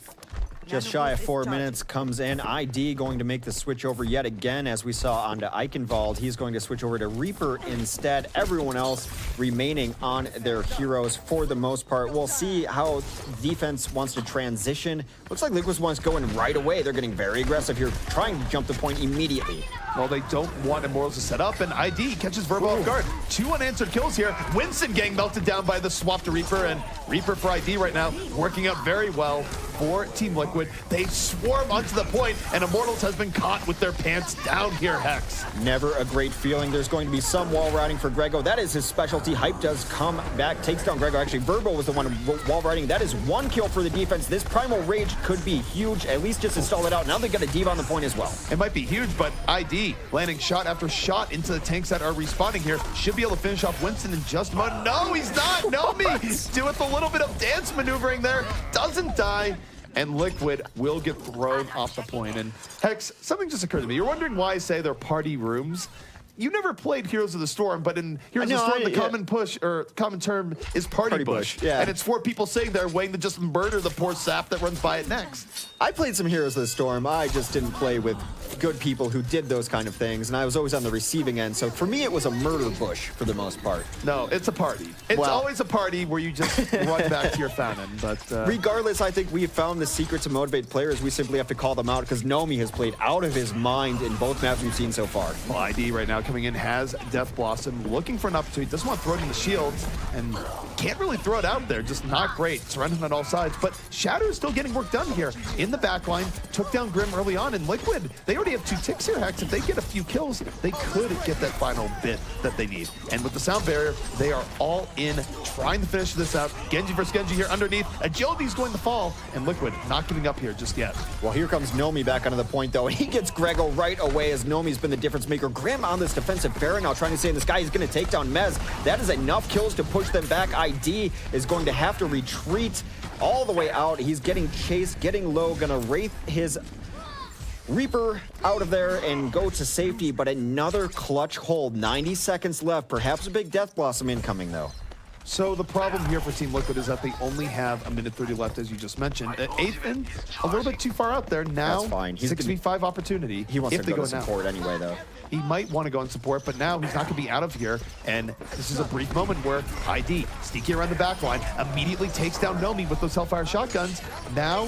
Just shy of 4 minutes comes in. ID going to make the switch over yet again, as we saw onto Eichenwald. He's going to switch over to Reaper instead. Everyone else remaining on their heroes for the most part. We'll see how defense wants to transition. Looks like Liquid wants going right away. They're getting very aggressive here, trying to jump the point immediately. Well, they don't want Immortals to set up, and ID catches Verbo off guard. 2 unanswered kills here. Winston getting melted down by the swap to Reaper, and Reaper for ID right now working out very well for Team Liquid. They swarm onto the point, and Immortals has been caught with their pants down here, Hex. Never a great feeling. There's going to be some wall riding for Grego. That is his specialty. Hype does come back, takes down Grego. Actually, Verbo was the one wall riding. That is 1 kill for the defense. This Primal Rage could be huge. At least just install it out. Now they've got a Diva on the point as well. It might be huge, but ID landing shot after shot into the tanks that are respawning here. Should be able to finish off Winston in just a moment. No, he's not. Nomi do with a little bit of dance maneuvering there. Doesn't die. And Liquid will get thrown off the point. And Hex, something just occurred to me. You're wondering why I say they're party rooms. You never played Heroes of the Storm, but in Heroes of the Storm, the common term is party bush. Yeah. And it's 4 people sitting there waiting to just murder the poor sap that runs by it next. I played some Heroes of the Storm. I just didn't play with good people who did those kind of things, and I was always on the receiving end. So for me, it was a murder bush for the most part. No, it's a party. It's always a party where you just run back to your fountain. But regardless, I think we have found the secret to motivate players. We simply have to call them out, because Nomi has played out of his mind in both maps we've seen so far. Well, ID right now coming in has Death Blossom, looking for an opportunity. Doesn't want to throw it in the shields, and can't really throw it out there. Just not great. Surrounded on all sides. But Shadow is still getting work done here in the backline. Took down Grim early on, and Liquid, they already have 2 ticks here, Hex. If they get a few kills, they could get that final bit that they need. And with the sound barrier, they are all in, trying to finish this out. Genji versus Genji here underneath. Agility's going to fall, and Liquid not giving up here just yet. Well, here comes Nomi back onto the point, though, and he gets Grego right away, as Nomi's been the difference maker. Grim on this defensive barrier now, trying to say this guy is going to take down Mez. That is enough kills to push them back. ID is going to have to retreat all the way out. He's getting chased, getting low, going to wraith his Reaper out of there and go to safety, but another clutch hold. 90 seconds left. Perhaps a big Death Blossom incoming, though. So the problem here for Team Liquid is that they only have 1:30 left, as you just mentioned. Aethan, a little bit too far out there. Now, that's fine. He's 6v5 opportunity. He wants if to they go go to now. support anyway, though. He might want to go and support, but now he's not going to be out of here. And this is a brief moment where ID, sneaky around the back line, immediately takes down Nomi with those Hellfire shotguns. Now,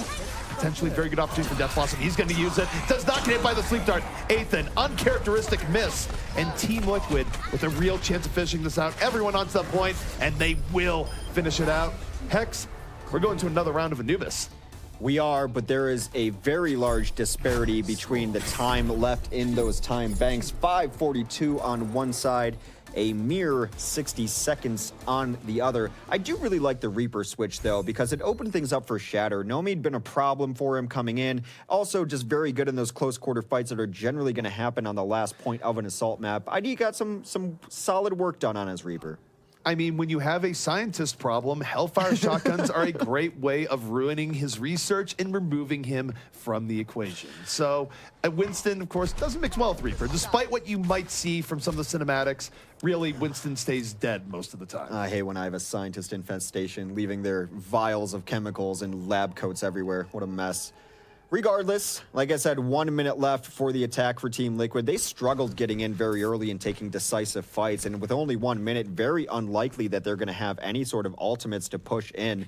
potentially very good opportunity for Death Blossom. He's going to use it. Does not get hit by the sleep dart. Aethan, uncharacteristic miss. And Team Liquid with a real chance of finishing this out. Everyone onto that point, and they will finish it out. Hex, we're going to another round of Anubis. We are, but there is a very large disparity between the time left in those time banks. 5:42 on one side, a mere 60 seconds on the other. I do really like the Reaper switch, though, because it opened things up for Shatter. Nomi had been a problem for him coming in. Also, just very good in those close quarter fights that are generally going to happen on the last point of an assault map. ID got some solid work done on his Reaper. I mean, when you have a scientist problem, Hellfire shotguns are a great way of ruining his research and removing him from the equation. So Winston, of course, doesn't mix well with Reaper. Despite what you might see from some of the cinematics, really, Winston stays dead most of the time. I hate when I have a scientist infestation, leaving their vials of chemicals and lab coats everywhere. What a mess. Regardless, like I said, 1 minute left for the attack for Team Liquid. They struggled getting in very early and taking decisive fights, and with only 1 minute, very unlikely that they're going to have any sort of ultimates to push in.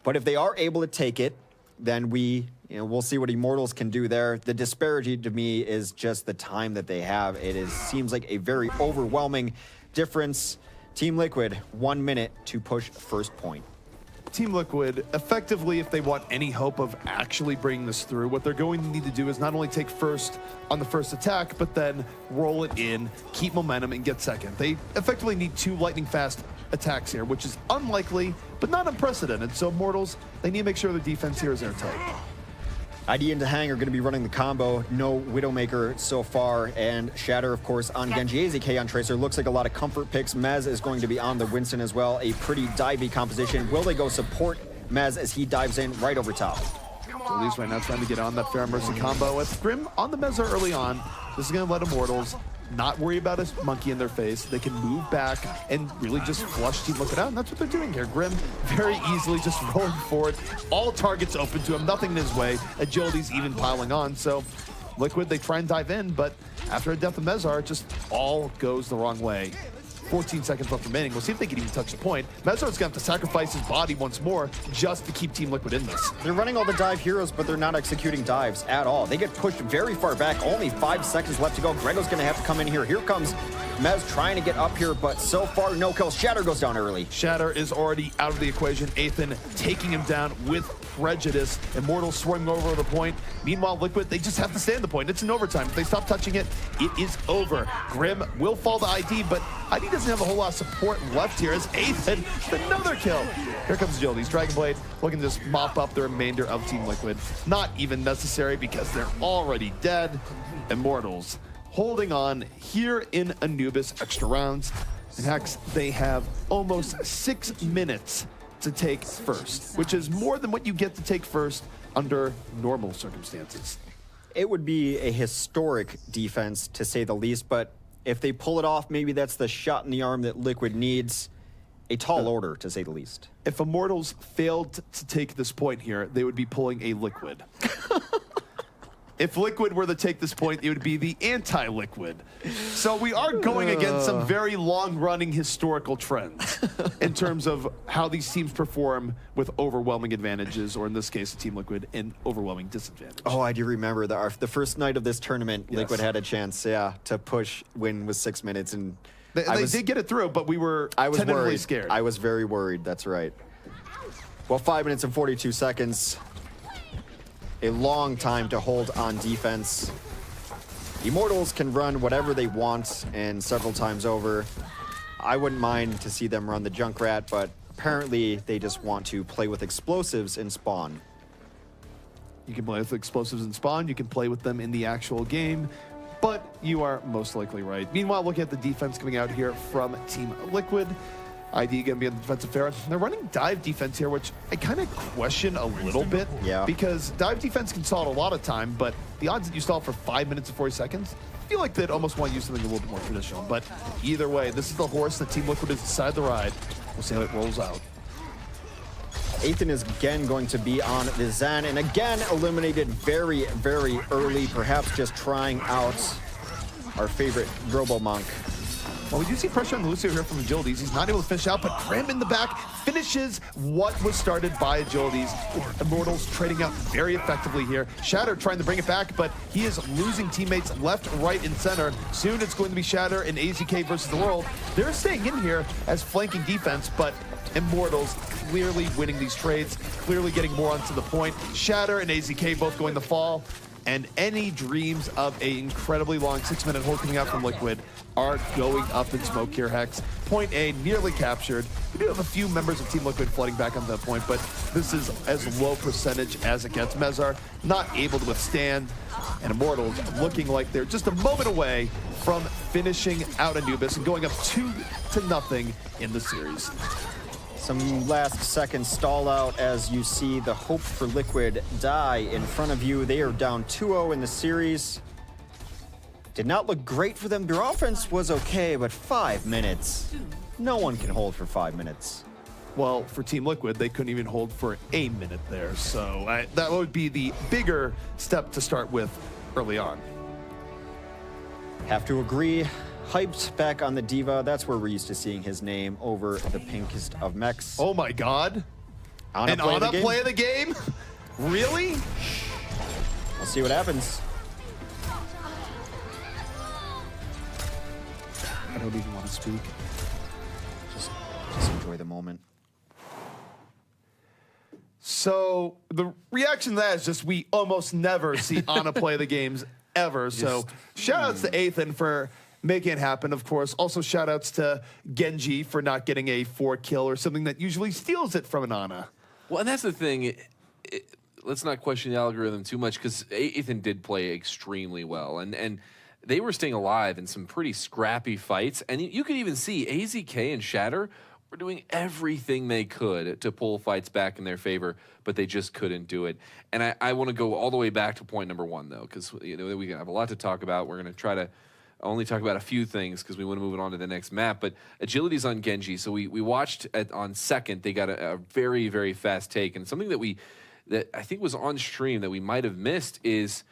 But if they are able to take it, then we'll see what Immortals can do there. The disparity to me is just the time that they have. Seems like a very overwhelming difference. Team Liquid, 1 minute to push first point. Team Liquid, effectively, if they want any hope of actually bringing this through, what they're going to need to do is not only take first on the first attack, but then roll it in, keep momentum, and get second. They effectively need 2 lightning-fast attacks here, which is unlikely, but not unprecedented. So Immortals, they need to make sure their defense here is airtight. ID and Hang are going to be running the combo. No Widowmaker so far, and Shatter, of course, on Genji. AZK on Tracer. Looks like a lot of comfort picks. Mez is going to be on the Winston as well. A pretty divey composition. Will they go support Mez as he dives in right over top? At least right now trying to get on that Fair Mercy combo with Grim on the Mezzo early on. This is going to let Immortals not worry about a monkey in their face. They can move back and really just flush Team Liquid out, and that's what they're doing here. Grim very easily just rolling forward. All targets open to him, nothing in his way. Agility's even piling on, so Liquid, they try and dive in, but after a death of Mezar, it just all goes the wrong way. 14 seconds left remaining. We'll see if they can even touch the point. Mezar's going to have to sacrifice his body once more just to keep Team Liquid in this. They're running all the dive heroes, but they're not executing dives at all. They get pushed very far back. Only 5 seconds left to go. Grego's going to have to come in here. Here comes Mez trying to get up here, but so far, no kills. Shatter goes down early. Shatter is already out of the equation. Ethan taking him down with prejudice. Immortals swarming over the point. Meanwhile, Liquid, they just have to stay in the point. It's in overtime. If they stop touching it, it is over. Grim will fall to ID, but ID doesn't have a whole lot of support left here as Ethan, another kill. Here comes Agility's Dragon Blade, looking to just mop up the remainder of Team Liquid. Not even necessary because they're already dead. Immortals holding on here in Anubis extra rounds. And Hex, they have almost 6 minutes to take first, which is more than what you get to take first under normal circumstances. It would be a historic defense, to say the least, but if they pull it off, maybe that's the shot in the arm that Liquid needs. A tall order, to say the least. If Immortals failed to take this point here, they would be pulling a Liquid. If Liquid were to take this point, it would be the anti-Liquid. So we are going against some very long-running historical trends in terms of how these teams perform with overwhelming advantages, or in this case, Team Liquid, an overwhelming disadvantage. Oh, I do remember the first night of this tournament, Yes. Liquid had a chance, to push win with 6 minutes, and They did get it through, but we were tentatively worried. scared. I was very worried, that's right. Well, 5 minutes and 42 seconds. A long time to hold on defense. Immortals can run whatever they want, and several times over. I wouldn't mind to see them run the Junkrat, but apparently they just want to play with explosives in spawn. You can play with explosives in spawn, you can play with them in the actual game, but you are most likely right. Meanwhile, looking at the defense coming out here from Team Liquid, ID going to be on the defensive fair. They're running dive defense here, which I kind of question a little bit. Yeah. Because dive defense can stall a lot of time, but the odds that you stall for 5 minutes and 40 seconds, I feel like they'd almost want to use something a little bit more traditional. But either way, this is the horse that Team Liquid is inside the ride. We'll see how it rolls out. Ethan is again going to be on the Zen, and again eliminated very, very early, perhaps just trying out our favorite Robo Monk. Well, we do see pressure on Lucio here from Agilities. He's not able to finish out, but Grim in the back finishes what was started by Agilities. Immortals trading out very effectively here. Shatter trying to bring it back, but he is losing teammates left, right, and center. Soon it's going to be Shatter and AZK versus the world. They're staying in here as flanking defense, but Immortals clearly winning these trades, clearly getting more onto the point. Shatter and AZK both going to fall. And any dreams of an incredibly long 6-minute hold coming out from Liquid are going up in smoke here, Hex. Point A nearly captured. We do have a few members of Team Liquid flooding back on that point, but this is as low percentage as it gets. Mezar not able to withstand, and Immortals looking like they're just a moment away from finishing out Anubis and going up 2-0 in the series. Some last second stall out as you see the hope for Liquid die in front of you. They are down 2-0 in the series. Did not look great for them. Their offense was okay, but 5 minutes. No one can hold for 5 minutes. Well, for Team Liquid, they couldn't even hold for a minute there. So that would be the bigger step to start with early on. Have to agree. Hyped back on the Diva. That's where we're used to seeing his name over the pinkest of mechs. Oh my God. Ana Play of the game? Really? We'll see what happens. I don't even want to speak. Just enjoy the moment. So the reaction to that is just we almost never see Ana play the games ever. So shout outs to Ethan for making it happen, of course. Also shout outs to Genji for not getting a 4-kill or something that usually steals it from an Ana. Well, and that's the thing. Let's not question the algorithm too much, because Ethan did play extremely well. And they were staying alive in some pretty scrappy fights. And you could even see AZK and Shatter were doing everything they could to pull fights back in their favor, but they just couldn't do it. And I want to go all the way back to point number 1, though, because we have a lot to talk about. We're going to try to only talk about a few things because we want to move it on to the next map. But agility's on Genji. So we watched on second. They got a very, very fast take. And something that I think was on stream that we might have missed is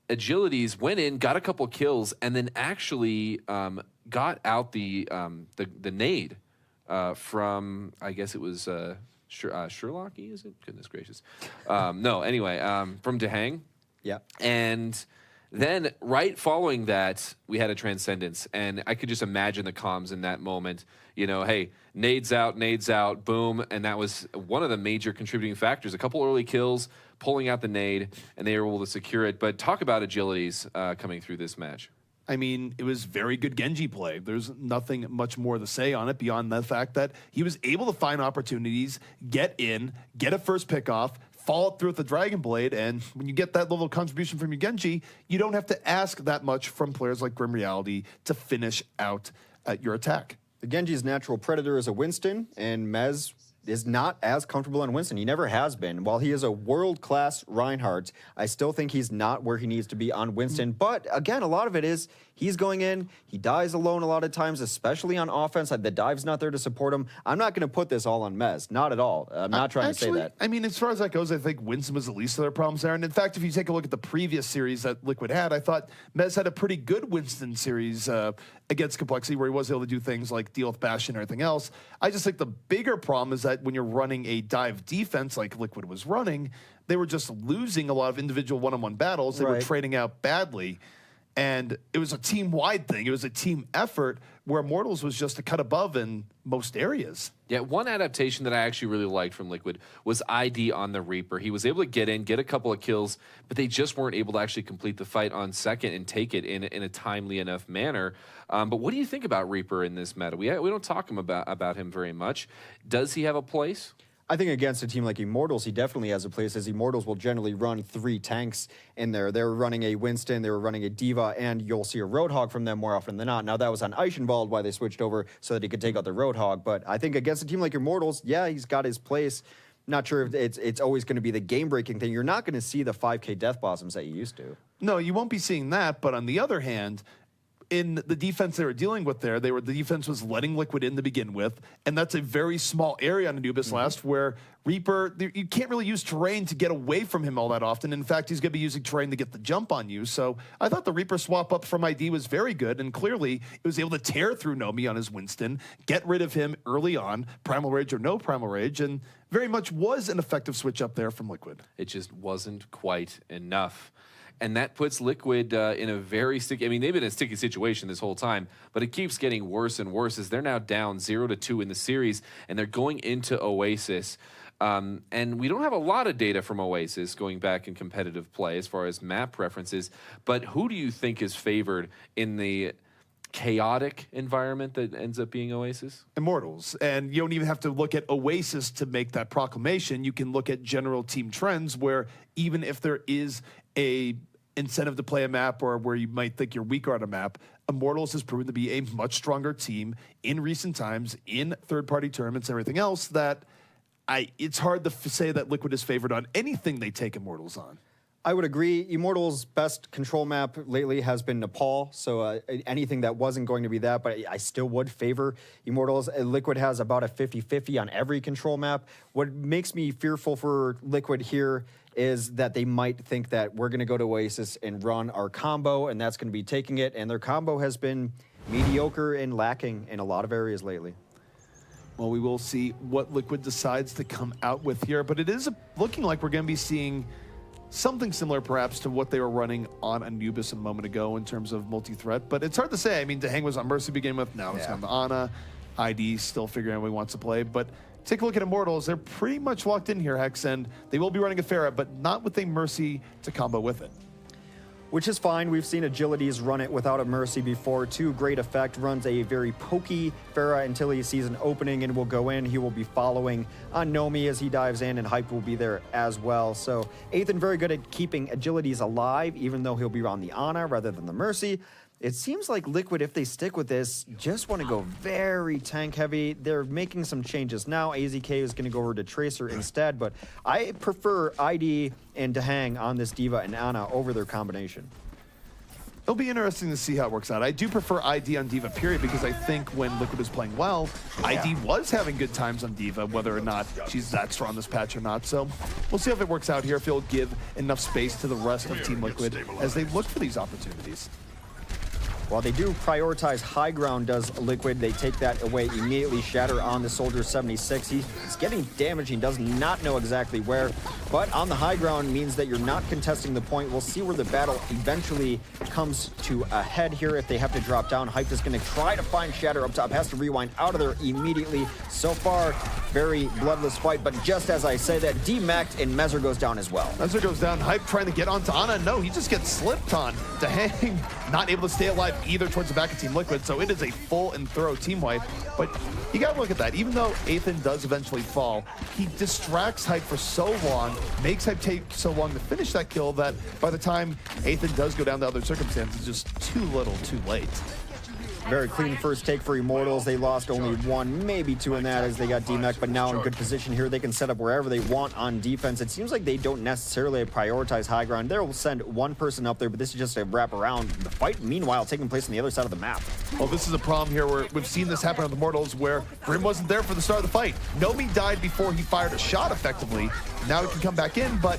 agilities went in, got a couple kills, and then actually got out the nade from, I guess it was Sherlock, is it? Goodness gracious. No, anyway, from Dehang. Yeah. And then right following that, we had a Transcendence. And I could just imagine the comms in that moment. You know, hey, nades out, boom. And that was one of the major contributing factors. A couple early kills, pulling out the nade, and they were able to secure it. But talk about agilities coming through this match. I mean, it was very good Genji play. There's nothing much more to say on it beyond the fact that he was able to find opportunities, get in, get a first pick off, follow through with the Dragon Blade, and when you get that level of contribution from your Genji, you don't have to ask that much from players like Grim Reality to finish out your attack. The Genji's natural predator is a Winston, and Mez is not as comfortable on Winston. He never has been. While he is a world-class Reinhardt, I still think he's not where he needs to be on Winston. But again, a lot of it is he's going in, he dies alone a lot of times, especially on offense. The dive's not there to support him. I'm not going to put this all on Mez. Not at all. I'm not trying to say that. I mean, as far as that goes, I think Winston was the least of their problems there. And in fact, if you take a look at the previous series that Liquid had, I thought Mez had a pretty good Winston series against Complexity, where he was able to do things like deal with Bastion and everything else. I just think the bigger problem is that when you're running a dive defense like Liquid was running, they were just losing a lot of individual one-on-one battles. They were trading out badly. And it was a team-wide thing. It was a team effort where Immortals was just a cut above in most areas. Yeah, one adaptation that I actually really liked from Liquid was ID on the Reaper. He was able to get in, get a couple of kills, but they just weren't able to actually complete the fight on second and take it in a timely enough manner. But what do you think about Reaper in this meta? We don't talk about him very much. Does he have a place? I think against a team like Immortals, he definitely has a place, as Immortals will generally run 3 tanks in there. They're running a Winston, they were running a D.Va, and you'll see a Roadhog from them more often than not. Now, that was on Eichenwald why they switched over so that he could take out the Roadhog. But I think against a team like Immortals, yeah, he's got his place. Not sure if it's always going to be the game-breaking thing. You're not going to see the 5K Death Blossoms that you used to. No, you won't be seeing that. But on the other hand, in the defense they were dealing with there, the defense was letting Liquid in to begin with, and that's a very small area on Anubis Last where Reaper, you can't really use terrain to get away from him all that often. In fact, he's going to be using terrain to get the jump on you. So I thought the Reaper swap up from ID was very good, and clearly it was able to tear through Nomi on his Winston, get rid of him early on, Primal Rage or no Primal Rage, and very much was an effective switch up there from Liquid. It just wasn't quite enough. And that puts Liquid in a very sticky... I mean, they've been in a sticky situation this whole time, but it keeps getting worse and worse as they're now down 0-2 in the series, and they're going into Oasis. And we don't have a lot of data from Oasis going back in competitive play as far as map preferences, but who do you think is favored in the chaotic environment that ends up being Oasis? Immortals. And you don't even have to look at Oasis to make that proclamation. You can look at general team trends where even if there is a incentive to play a map or where you might think you're weaker on a map, Immortals has proven to be a much stronger team in recent times, in third-party tournaments and everything else, that it's hard to say that Liquid is favored on anything they take Immortals on. I would agree. Immortals' best control map lately has been Nepal, so anything that wasn't going to be that, but I still would favor Immortals. Liquid has about a 50-50 on every control map. What makes me fearful for Liquid here is that they might think that we're going to go to Oasis and run our combo, and that's going to be taking it, and their combo has been mediocre and lacking in a lot of areas lately. Well, we will see what Liquid decides to come out with here, but it is looking like we're going to be seeing something similar perhaps to what they were running on Anubis a moment ago in terms of multi-threat, but it's hard to say. I mean, Dehang was on Mercy to begin with, now it's on to Ana. ID still figuring out what he wants to play, but take a look at Immortals. They're pretty much locked in here, Hex, and they will be running a Pharah, but not with a Mercy to combo with it. Which is fine. We've seen Agilities run it without a Mercy before to great effect. Runs a very pokey Pharah until he sees an opening and will go in. He will be following on Nomi as he dives in, and Hype will be there as well. So Ethan very good at keeping Agilities alive, even though he'll be on the Ana rather than the Mercy. It seems like Liquid, if they stick with this, just want to go very tank heavy. They're making some changes now. AZK is going to go over to Tracer instead, but I prefer ID and Dehang on this D.Va and Ana over their combination. It'll be interesting to see how it works out. I do prefer ID on D.Va, period, because I think when Liquid was playing well, ID was having good times on D.Va, whether or not she's that strong this patch or not. So we'll see if it works out here, if it'll give enough space to the rest of Team Liquid as they look for these opportunities. While they do prioritize high ground, does Liquid. They take that away immediately. Shatter on the Soldier 76. He's getting damage. He does not know exactly where. But on the high ground means that you're not contesting the point. We'll see where the battle eventually comes to a head here if they have to drop down. Hype is going to try to find Shatter up top. Has to rewind out of there immediately. So far, very bloodless fight. But just as I say that, D-Macked and Mezzer goes down as well. Mezzer goes down. Hype trying to get onto Ana. No, he just gets slipped on to hang. Not able to stay alive either towards the back of Team Liquid, so it is a full and thorough team wipe. But you gotta look at that. Even though Ethan does eventually fall, he distracts Hype for so long, makes Hype take so long to finish that kill that by the time Ethan does go down to other circumstances, just too little, too late. Very clean first take for Immortals. They lost only one, maybe two in that as they got D-Mech, but now in good position here. They can set up wherever they want on defense. It seems like they don't necessarily prioritize high ground. They'll send one person up there, but this is just a wrap around. The fight, meanwhile, taking place on the other side of the map. Well, this is a problem here where we've seen this happen with Immortals where Grim wasn't there for the start of the fight. Nomi died before he fired a shot effectively. Now he can come back in, but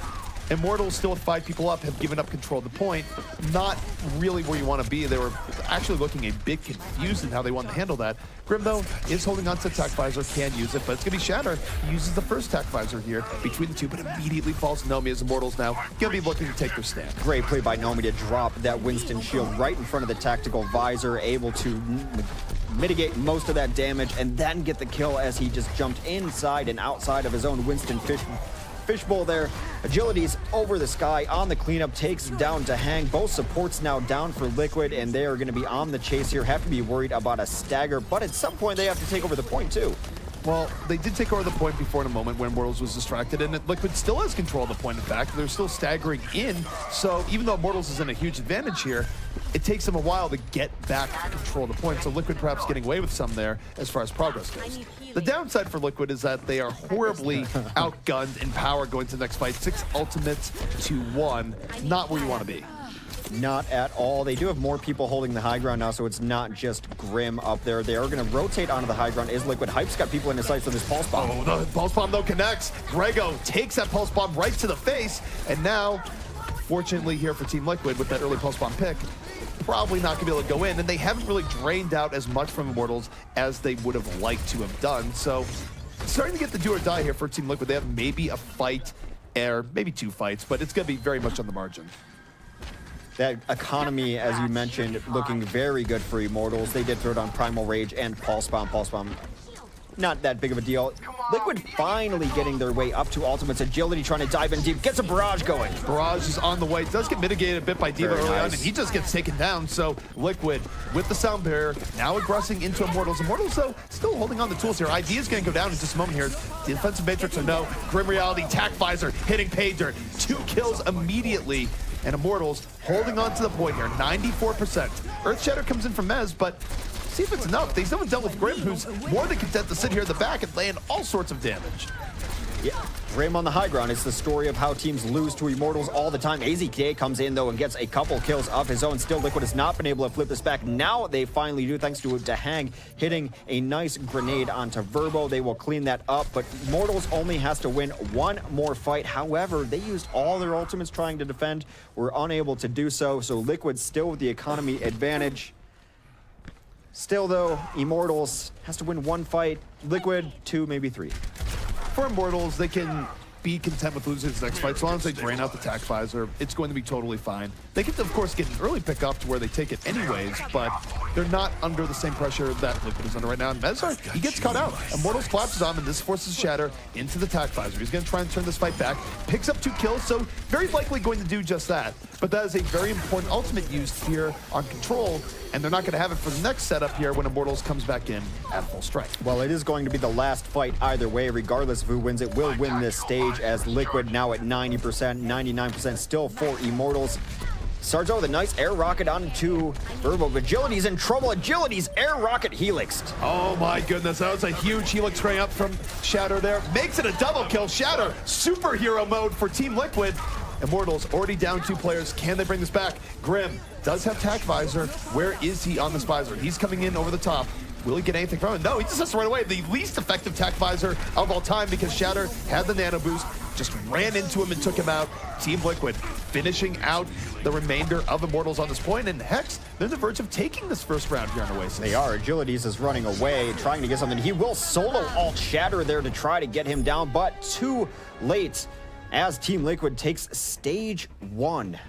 Immortals still with 5 people up have given up control of the point. Not really where you want to be. They were actually looking a bit confused in how they want to handle that. Grim, though, is holding on to attack visor, can use it, but it's going to be Shatter. He uses the first attack visor here between the two, but immediately falls to Nomi as Immortals now going to be looking to take their stand. Great play by Nomi to drop that Winston shield right in front of the tactical visor, able to mitigate most of that damage and then get the kill as he just jumped inside and outside of his own Winston fishbowl there. Agility's over the sky on the cleanup, takes down to hang. Both supports now down for Liquid, and they are going to be on the chase here. Have to be worried about a stagger, but at some point they have to take over the point too. Well, they did take over the point before in a moment when Immortals was distracted, and Liquid still has control of the point, in fact. They're still staggering in, so even though Immortals is in a huge advantage here, it takes them a while to get back control of the point, so Liquid perhaps getting away with some there as far as progress goes. The downside for Liquid is that they are horribly outgunned in power going to the next fight. 6 ultimates to 1, not where you want to be. Not at all. They do have more people holding the high ground now, so it's not just Grim up there. They are going to rotate onto the high ground. Is Liquid. Hype's got people in his sights with his pulse bomb. Oh, the pulse bomb, though, connects. Grego takes that pulse bomb right to the face, and now, fortunately here for Team Liquid with that early pulse bomb pick, probably not going to be able to go in, and they haven't really drained out as much from Immortals as they would have liked to have done. So, starting to get the do or die here for Team Liquid. They have maybe a fight, or maybe 2 fights, but it's going to be very much on the margin. That economy, as you mentioned, looking very good for Immortals. They did throw down Primal Rage and Pulse Bomb. Pulse Bomb, not that big of a deal. Liquid finally getting their way up to Ultimate's. Agility trying to dive in deep. Gets a barrage going. Barrage is on the way. Does get mitigated a bit by D.Va early on, and he just gets taken down. So Liquid with the sound barrier, now aggressing into Immortals. Immortals, though, still holding on the tools here. ID is going to go down in just a moment here. Defensive Matrix or no. Grim Reality, Tac Visor, hitting Pay Dirt. 2 kills immediately. And Immortals holding on to the point here, 94%. Earth Shatter comes in from Mez, but see if it's enough. They still haven't dealt with Grim, who's more than content to sit here in the back and land all sorts of damage. Yeah, Grim on the high ground. It's the story of how teams lose to Immortals all the time. AZK comes in, though, and gets a couple kills of his own. Still, Liquid has not been able to flip this back. Now they finally do, thanks to Hang hitting a nice grenade onto Verbo. They will clean that up, but Immortals only has to win one more fight. However, they used all their ultimates trying to defend. Were unable to do so, so Liquid still with the economy advantage. Still, though, Immortals has to win one fight. Liquid, 2, maybe 3. For Immortals, they can be content with losing this next fight. As long as they drain out the Tac Visor, it's going to be totally fine. They can, of course, get an early pick up to where they take it anyways, but they're not under the same pressure that Liquid is under right now. And Mezar, he gets caught out. Immortals collapses on him, and this forces Shatter into the Tac Visor. He's going to try and turn this fight back. Picks up 2 kills, so very likely going to do just that. But that is a very important ultimate used here on Control, and they're not going to have it for the next setup here when Immortals comes back in at full strength. Well, it is going to be the last fight either way, regardless of who wins. It will win this stage as Liquid now at 90%, 99% still for Immortals. Starts out with a nice air rocket onto Verbo. Agility's in trouble. Agility's air rocket helixed. Oh my goodness, that was a huge helix straight up from Shatter there. Makes it a double kill. Shatter, superhero mode for Team Liquid. Immortals already down 2 players. Can they bring this back? Grim does have Tac Visor. Where is he on this Visor? He's coming in over the top. Will he get anything from it? No, he just has to run away. The least effective Tac Visor of all time because Shatter had the nano boost, just ran into him and took him out. Team Liquid finishing out the remainder of Immortals on this point, and Hex, they're on the verge of taking this first round here on Oasis. They are. Agilities is running away, trying to get something. He will solo alt Shatter there to try to get him down, but too late as Team Liquid takes stage 1.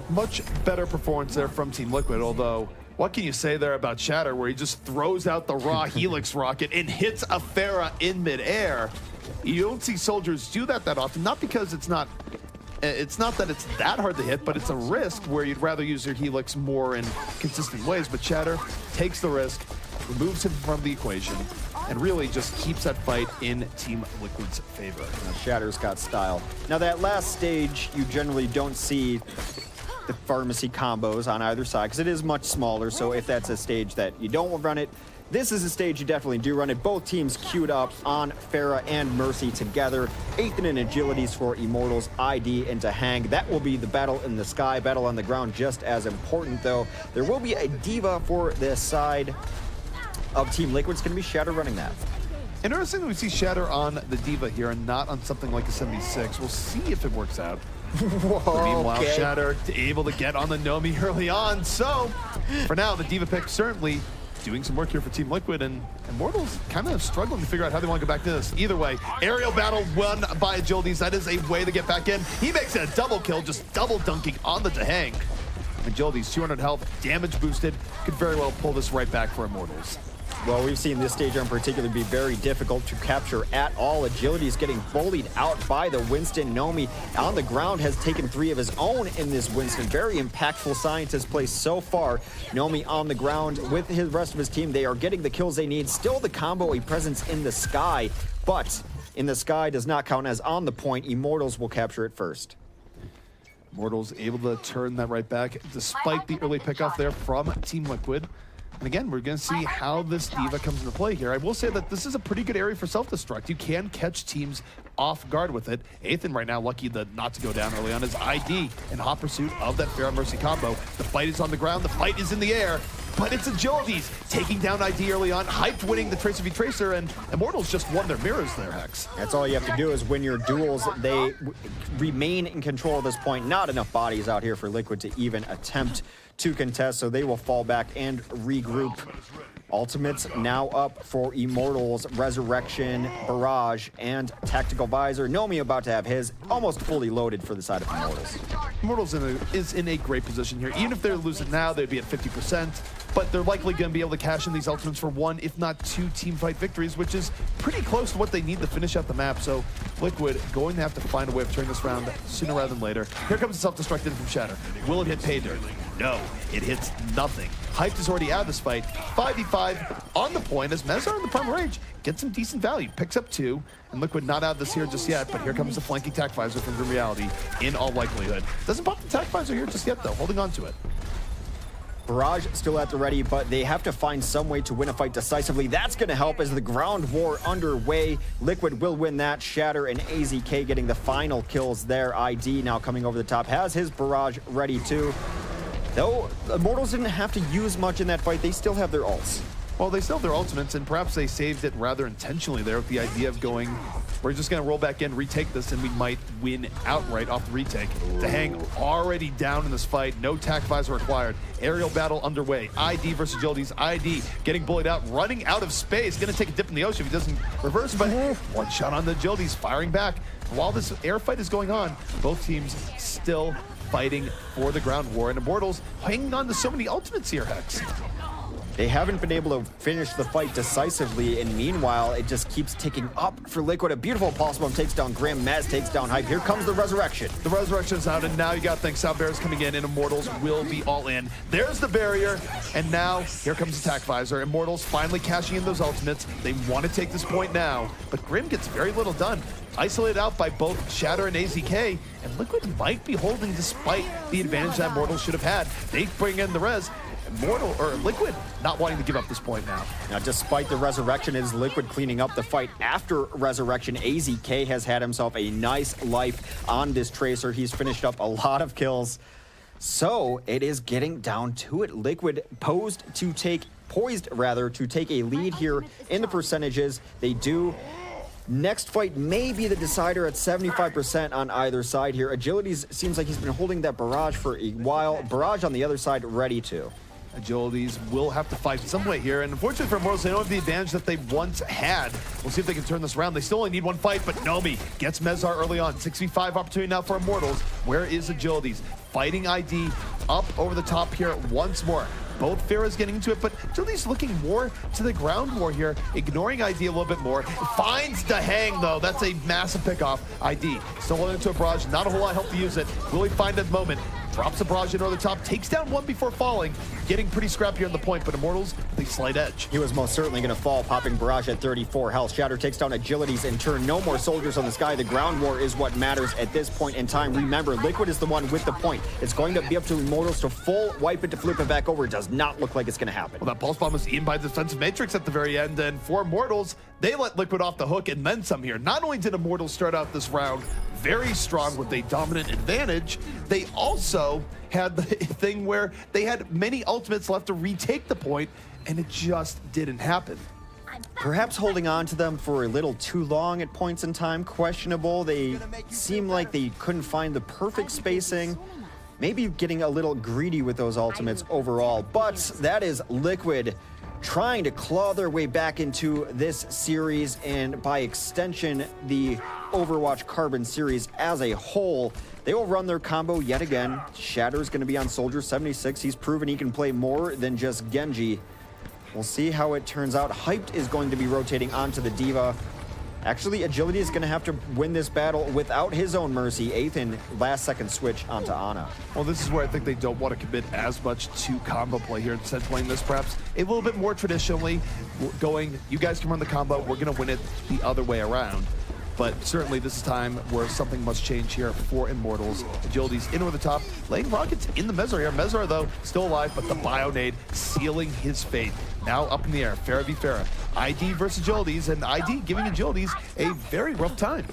Much better performance there from Team Liquid, although what can you say there about Shatter, where he just throws out the raw Helix rocket and hits a Pharah in midair? You don't see soldiers do that often, not because it's not that it's that hard to hit, but it's a risk where you'd rather use your Helix more in consistent ways. But Shatter takes the risk, removes him from the equation, and really just keeps that fight in Team Liquid's favor. Now, Shatter's got style. Now, that last stage, you generally don't see the pharmacy combos on either side because it is much smaller. So if that's a stage that you don't run it, this is a stage you definitely do run it. Both teams queued up on Pharah and Mercy together. Ethan and Agilities for Immortals, ID into Hang. That will be the battle in the sky. Battle on the ground just as important, though. There will be a Diva for this side of Team Liquid. It's going to be Shatter running that. Interesting that we see Shatter on the Diva here and not on something like a 76. We'll see if it works out. Whoa, Meanwhile, okay. Shatter able to get on the Nomi early on. So, for now, the Diva pick certainly doing some work here for Team Liquid, and Immortals kind of struggling to figure out how they want to go back to this. Either way, aerial battle won by Agilities. That is a way to get back in. He makes it a double kill, just double dunking on the Dahang. Agilities, 200 health, damage boosted. Could very well pull this right back for Immortals. Well, we've seen this stage in particular be very difficult to capture at all. Agility is getting bullied out by the Winston. Nomi on the ground has taken 3 of his own in this Winston. Very impactful scientist play so far. Nomi on the ground with the rest of his team. They are getting the kills they need. Still the combo, a presence in the sky, but in the sky does not count as on the point. Immortals will capture it first. Immortals able to turn that right back despite the early pickoff there from Team Liquid. And again, we're going to see how this Diva comes into play here. I will say that this is a pretty good area for self-destruct. You can catch teams off guard with it. Ethan right now lucky not to go down early on his ID in hot pursuit of that Pharah Mercy combo. The fight is on the ground, the fight is in the air, but it's Agilities taking down ID early on, Hyped winning the Tracer v Tracer, and Immortals just won their mirrors there, Hex. That's all you have to do is win your duels. They remain in control at this point. Not enough bodies out here for Liquid to even attempt to contest, so they will fall back and regroup. Ultimates now up for Immortals, Resurrection, Barrage, and Tactical Visor. Nomi about to have his almost fully loaded for the side of Immortals. Immortals is in a great position here. Even if they're losing now, they'd be at 50%, but they're likely going to be able to cash in these ultimates for 1, if not 2 team fight victories, which is pretty close to what they need to finish out the map. So Liquid going to have to find a way of turning this round sooner rather than later. Here comes the self-destruct in from Shatter. Will it hit pay dirt? No, it hits nothing. Hyped is already out of this fight. 5v5 on the point as Mezar in the prime range gets some decent value. Picks up 2, and Liquid not out of this here just yet, but here comes the flanking Tac Visor from Grim Reality in all likelihood. Doesn't pop the Tac Visor here just yet though, holding on to it. Barrage still at the ready, but they have to find some way to win a fight decisively. That's going to help as the ground war underway. Liquid will win that. Shatter and AZK getting the final kills there. ID now coming over the top, has his Barrage ready too. Though Immortals didn't have to use much in that fight, they still have their ults. Well, they still have their ultimates, and perhaps they saved it rather intentionally there with the idea of going, we're just going to roll back in, retake this, and we might win outright off the retake. Dahang already down in this fight. No Tac Visor required. Aerial battle underway. ID versus Agilities. ID getting bullied out, running out of space. Going to take a dip in the ocean if he doesn't reverse, but one shot on the Agilities, firing back. While this air fight is going on, both teams still fighting for the ground war, and Immortals hanging on to so many ultimates here, Hex. They haven't been able to finish the fight decisively, and meanwhile, it just keeps ticking up for Liquid. A beautiful pulse bomb takes down Grim, Maz takes down Hype. Here comes the Resurrection. The Resurrection's out, and now you got things. Soundbearer's coming in, and Immortals will be all in. There's the barrier, and now here comes the Tac Visor. Immortals finally cashing in those ultimates. They want to take this point now, but Grim gets very little done. Isolated out by both Shatter and AZK, and Liquid might be holding despite the advantage that Immortals should have had. They bring in the res. Liquid not wanting to give up this point now. Now, despite the resurrection, is Liquid cleaning up the fight after resurrection. AZK has had himself a nice life on this Tracer. He's finished up a lot of kills. So it is getting down to it. Liquid poised to take a lead here in the percentages. They do. Next fight may be the decider at 75% on either side here. Agilities seems like he's been holding that barrage for a while. Barrage on the other side ready to. Agilities will have to fight some way here, and unfortunately for Immortals, they don't have the advantage that they once had. We'll see if they can turn this around. They still only need one fight, but Nomi gets Mezar early on. 6v5 opportunity now for Immortals. Where is Agilities? Fighting ID up over the top here once more. Both Pharah's getting into it, but Agilities looking more to the ground war here, ignoring ID a little bit more. Finds the hang, though. That's a massive pickoff. ID still holding into a barrage. Not a whole lot of help to use it. Will he find a moment? Drops a barrage into the top, takes down one before falling. Getting pretty scrappy here on the point, but Immortals with a slight edge. He was most certainly going to fall, popping barrage at 34 health. Shatter takes down Agilities in turn. No more soldiers on the sky. The ground war is what matters at this point in time. Remember, Liquid is the one with the point. It's going to be up to Immortals to full wipe it to flip it back over. It does not look like it's going to happen. Well, that pulse bomb was eaten by the defensive matrix at the very end, and for Immortals, they let Liquid off the hook and then some here. Not only did Immortals start out this round very strong with a dominant advantage, they also had the thing where they had many ultimates left to retake the point, and it just didn't happen. Perhaps holding on to them for a little too long at points in time, questionable. They seem like they couldn't find the perfect spacing. Maybe getting a little greedy with those ultimates overall, but that is Liquid trying to claw their way back into this series, and by extension, the Overwatch Carbon series as a whole. They will run their combo yet again. Shatter's going to be on Soldier 76. He's proven he can play more than just Genji. We'll see how it turns out. Hyped is going to be rotating onto the Diva. Actually, Agility is going to have to win this battle without his own mercy. Aethan, last second switch onto Ana. Well, this is where I think they don't want to commit as much to combo play here. Instead of playing this perhaps a little bit more traditionally, going, you guys can run the combo, we're going to win it the other way around. But certainly this is time where something must change here for Immortals. Agility's in over the top, laying rockets in the Mezar here. Mezar, though, still alive, but the Bionade sealing his fate. Now up in the air, Pharah v Pharah. ID versus Agilities, and ID giving Agilities a very rough time.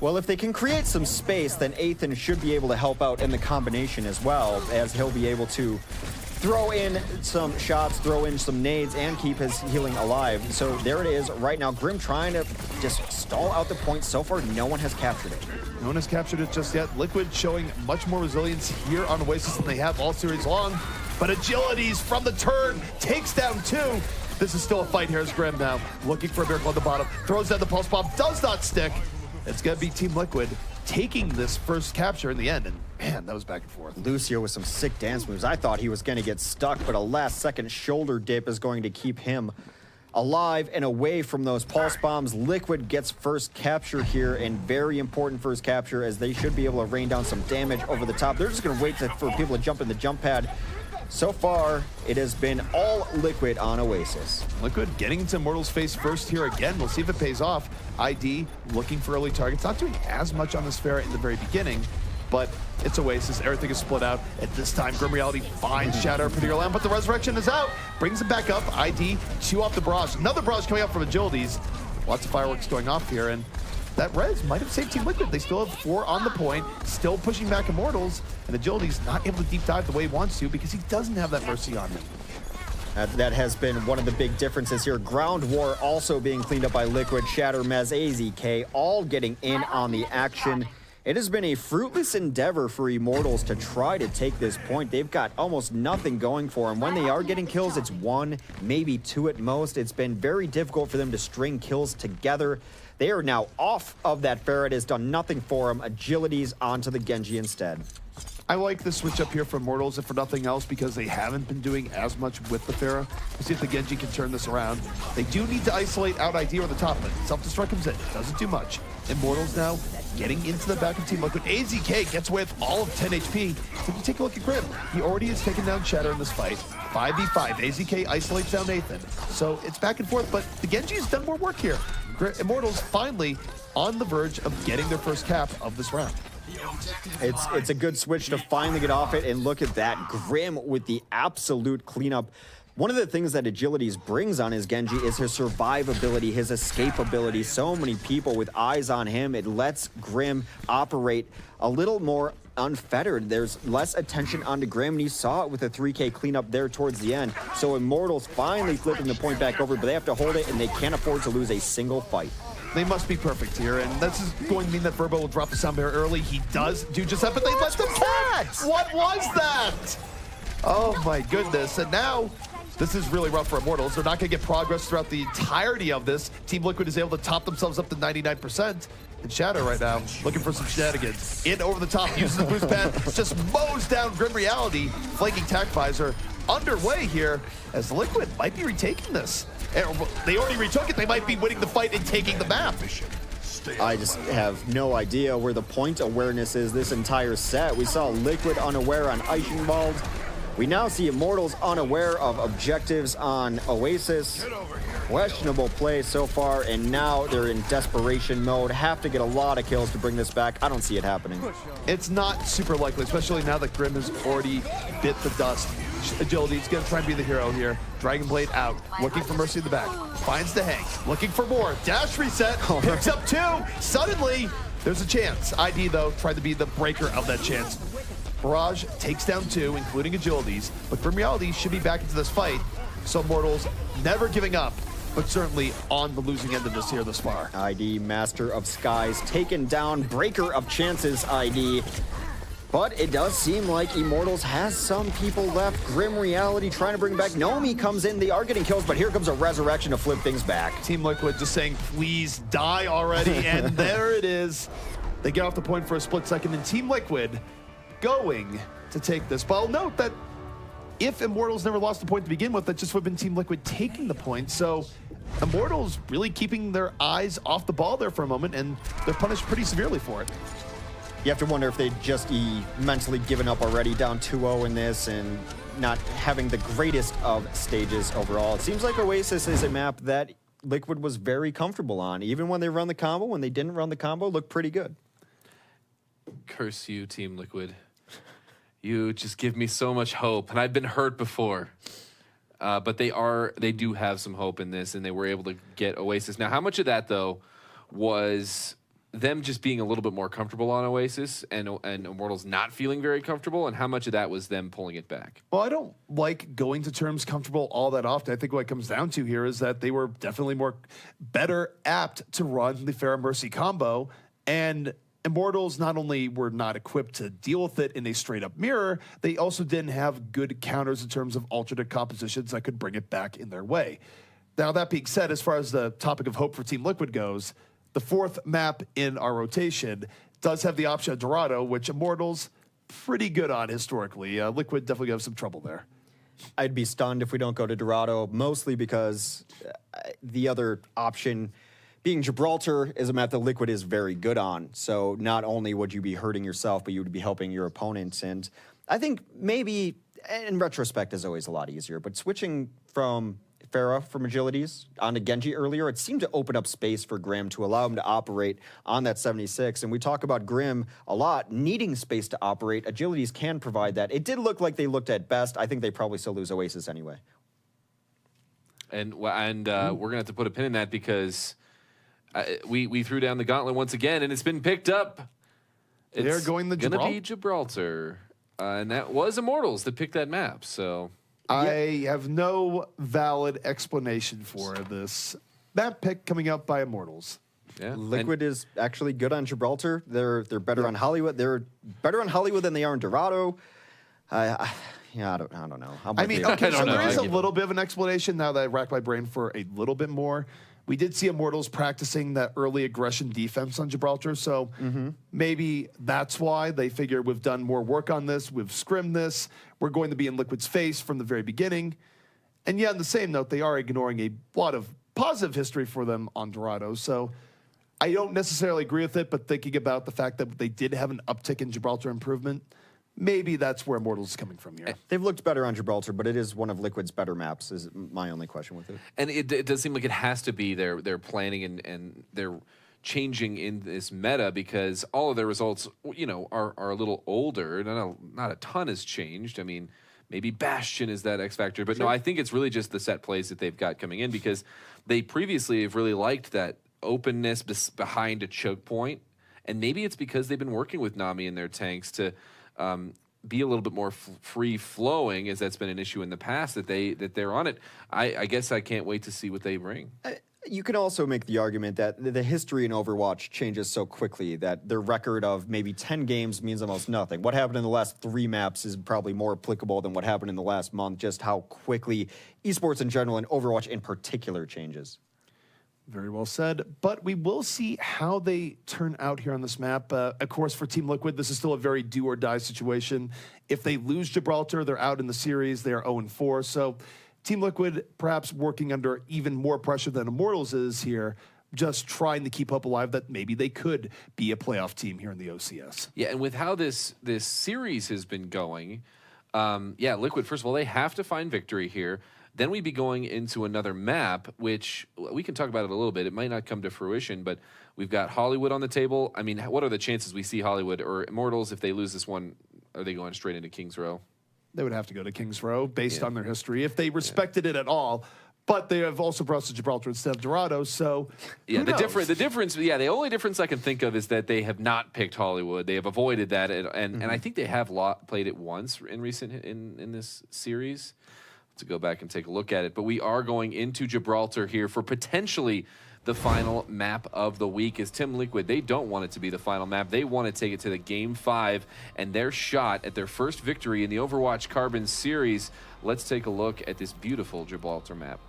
Well, if they can create some space, then Aethan should be able to help out in the combination as well, as he'll be able to throw in some shots, throw in some nades, and keep his healing alive. So there it is right now. Grim trying to just stall out the point. So far, no one has captured it. No one has captured it just yet. Liquid showing much more resilience here on Oasis than they have all series long. But Agilities from the turn takes down two. This is still a fight here as Grim now looking for a miracle on the bottom. Throws down the pulse bomb, does not stick. It's going to be Team Liquid taking this first capture in the end. And man, that was back and forth. Lucio with some sick dance moves. I thought he was going to get stuck, but a last-second shoulder dip is going to keep him alive and away from those pulse bombs. Liquid gets first capture here, and very important first capture, as they should be able to rain down some damage over the top. They're just going to wait for people to jump in the jump pad. So far, it has been all Liquid on Oasis. Liquid getting into Immortals' face first here again. We'll see if it pays off. ID looking for early targets. Not doing as much on this Pharah in the very beginning, but it's Oasis. Everything is split out. At this time, Grim Reality finds Shatter pretty early on, but the Resurrection is out. Brings it back up. ID, two off the barrage. Another barrage coming out from Agilities. Lots of fireworks going off here, and that res might have saved Team Liquid. They still have 4 on the point, still pushing back Immortals, and Agility's not able to deep dive the way he wants to because he doesn't have that mercy on him. That has been one of the big differences here. Ground War also being cleaned up by Liquid. Shatter, Mez, AZK, all getting in on the action. It has been a fruitless endeavor for Immortals to try to take this point. They've got almost nothing going for them. When they are getting kills, it's 1, maybe 2 at most. It's been very difficult for them to string kills together. They are now off of that Pharah. It has done nothing for them. Agilities onto the Genji instead. I like the switch up here for Immortals, if for nothing else, because they haven't been doing as much with the Pharah. We'll see if the Genji can turn this around. They do need to isolate out ID over the top, but self-destruct comes in. Doesn't do much. Immortals now getting into the back of Team Liquid. AZK gets away with all of 10 HP. So if you take a look at Grim, he already has taken down Shatter in this fight. 5v5. AZK isolates down Nathan. So it's back and forth, but the Genji has done more work here. Immortals finally on the verge of getting their first cap of this round. It's a good switch to finally get off it, and look at that. Grim with the absolute cleanup. One of the things that Agilities brings on his Genji is his survivability, his escapability. So many people with eyes on him. It lets Grim operate a little more unfettered. There's less attention onto Grim, and you saw it with a 3K cleanup there towards the end. So Immortals finally flipping the point back over, but they have to hold it, and they can't afford to lose a single fight. They must be perfect here, and this is going to mean that Verbo will drop the sound barrier early. He does do just that, but they let them catch! What was that? Oh my goodness, and now this is really rough for Immortals. They're not going to get progress throughout the entirety of this. Team Liquid is able to top themselves up to 99%. And Shadow right now, looking for some shenanigans. In over the top, uses the boost pad, just mows down Grim Reality. Flanking Tac Visor underway here, as Liquid might be retaking this. They already retook it. They might be winning the fight and taking the map. I just have no idea where the point awareness is this entire set. We saw Liquid unaware on Eichenwald. We now see Immortals unaware of objectives on Oasis. Questionable play so far, and now they're in desperation mode. Have to get a lot of kills to bring this back. I don't see it happening. It's not super likely, especially now that Grim has already bit the dust. Agility is going to try and be the hero here. Dragon Blade out, looking for Mercy in the back. Finds the hang, looking for more. Dash reset, picks up 2. Suddenly, there's a chance. ID, though, tried to be the breaker of that chance. Barrage takes down 2, including Agilities, but Grim Reality should be back into this fight. So Immortals never giving up, but certainly on the losing end of this here thus far. ID, Master of Skies, taken down, Breaker of Chances, ID. But it does seem like Immortals has some people left. Grim Reality trying to bring back. Nomi comes in, they are getting kills, but here comes a resurrection to flip things back. Team Liquid just saying, please die already, and there it is. They get off the point for a split second, and Team Liquid going to take this. But I'll note that if Immortals never lost the point to begin with, that just would have been Team Liquid taking the point. So Immortals really keeping their eyes off the ball there for a moment, and they're punished pretty severely for it. You have to wonder if they'd just be mentally given up already, down 2-0 in this, and not having the greatest of stages overall. It seems like Oasis is a map that Liquid was very comfortable on. Even when they run the combo, when they didn't run the combo, looked pretty good. Curse you, Team Liquid. You just give me so much hope, and I've been hurt before. But they do have some hope in this, and they were able to get Oasis. Now, how much of that, though, was them just being a little bit more comfortable on Oasis and Immortals not feeling very comfortable, and how much of that was them pulling it back? Well, I don't like going to terms comfortable all that often. I think what it comes down to here is that they were definitely better apt to run the Pharah Mercy combo, and Immortals not only were not equipped to deal with it in a straight-up mirror, they also didn't have good counters in terms of alternate compositions that could bring it back in their way. Now, that being said, as far as the topic of hope for Team Liquid goes, the 4th map in our rotation does have the option of Dorado, which Immortals pretty good on historically. Liquid definitely have some trouble there. I'd be stunned if we don't go to Dorado, mostly because the other option being Gibraltar is a map that Liquid is very good on. So not only would you be hurting yourself, but you would be helping your opponents. And I think maybe, in retrospect, is always a lot easier, but switching from Pharah from Agilities onto Genji earlier, it seemed to open up space for Grim to allow him to operate on that 76. And we talk about Grim a lot, needing space to operate. Agilities can provide that. It did look like they looked at best. I think they probably still lose Oasis anyway. And we're going to have to put a pin in that because we threw down the gauntlet once again, and it's been picked up. They're going to be Gibraltar. And that was Immortals that picked that map, so I have no valid explanation for this map pick coming out by Immortals. Yeah. Liquid is actually good on Gibraltar. They're better on Hollywood. They're better on Hollywood than they are in Dorado. I don't know. I mean, okay, so there is a I little bit of an explanation now that I racked my brain for a little bit more. We did see Immortals practicing that early aggression defense on Gibraltar, so maybe that's why they figure we've done more work on this, we've scrimmed this, we're going to be in Liquid's face from the very beginning. And yeah, on the same note, they are ignoring a lot of positive history for them on Dorado, so I don't necessarily agree with it, but thinking about the fact that they did have an uptick in Gibraltar improvement, maybe that's where Immortals is coming from here. They've looked better on Gibraltar, but it is one of Liquid's better maps, is my only question with it. And it does seem like it has to be their planning and their changing in this meta because all of their results, are a little older. Not a ton has changed. I mean, maybe Bastion is that X factor, but no, I think it's really just the set plays that they've got coming in because they previously have really liked that openness behind a choke point, and maybe it's because they've been working with Nami and their tanks to be a little bit more free flowing, as that's been an issue in the past that they're on it. I guess I can't wait to see what they bring. You can also make the argument that the history in Overwatch changes so quickly that their record of maybe 10 games means almost nothing. What happened in the last 3 maps is probably more applicable than what happened in the last month, just how quickly esports in general and Overwatch in particular changes. Very well said, but we will see how they turn out here on this map. Of course, for Team Liquid, this is still a very do-or-die situation. If they lose Gibraltar, they're out in the series. They are 0-4, so Team Liquid perhaps working under even more pressure than Immortals is here, just trying to keep hope alive that maybe they could be a playoff team here in the OCS. Yeah, and with how this series has been going, Liquid, first of all, they have to find victory here. Then we'd be going into another map, which we can talk about it a little bit. It might not come to fruition, but we've got Hollywood on the table. I mean, what are the chances we see Hollywood or Immortals? If they lose this one, are they going straight into King's Row? They would have to go to King's Row based on their history, if they respected it at all. But they have also brought to Gibraltar instead of Dorado, so the only difference I can think of is that they have not picked Hollywood. They have avoided that, and I think they have played it once in this series. To go back and take a look at it, but we are going into Gibraltar here for potentially the final map of the week. As Team Liquid, they don't want it to be the final map. They want to take it to the Game 5 and their shot at their first victory in the Overwatch Carbon series. Let's take a look at this beautiful Gibraltar map.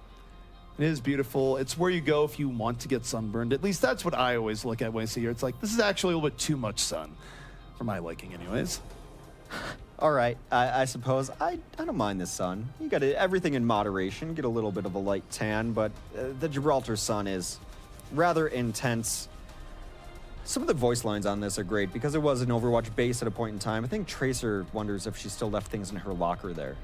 It is beautiful. It's where you go if you want to get sunburned. At least that's what I always look at when I see here. It's like, this is actually a little bit too much sun, for my liking anyways. All right, I suppose I don't mind the sun. You got everything in moderation, get a little bit of a light tan, but the Gibraltar sun is rather intense. Some of the voice lines on this are great because it was an Overwatch base at a point in time. I think Tracer wonders if she still left things in her locker there.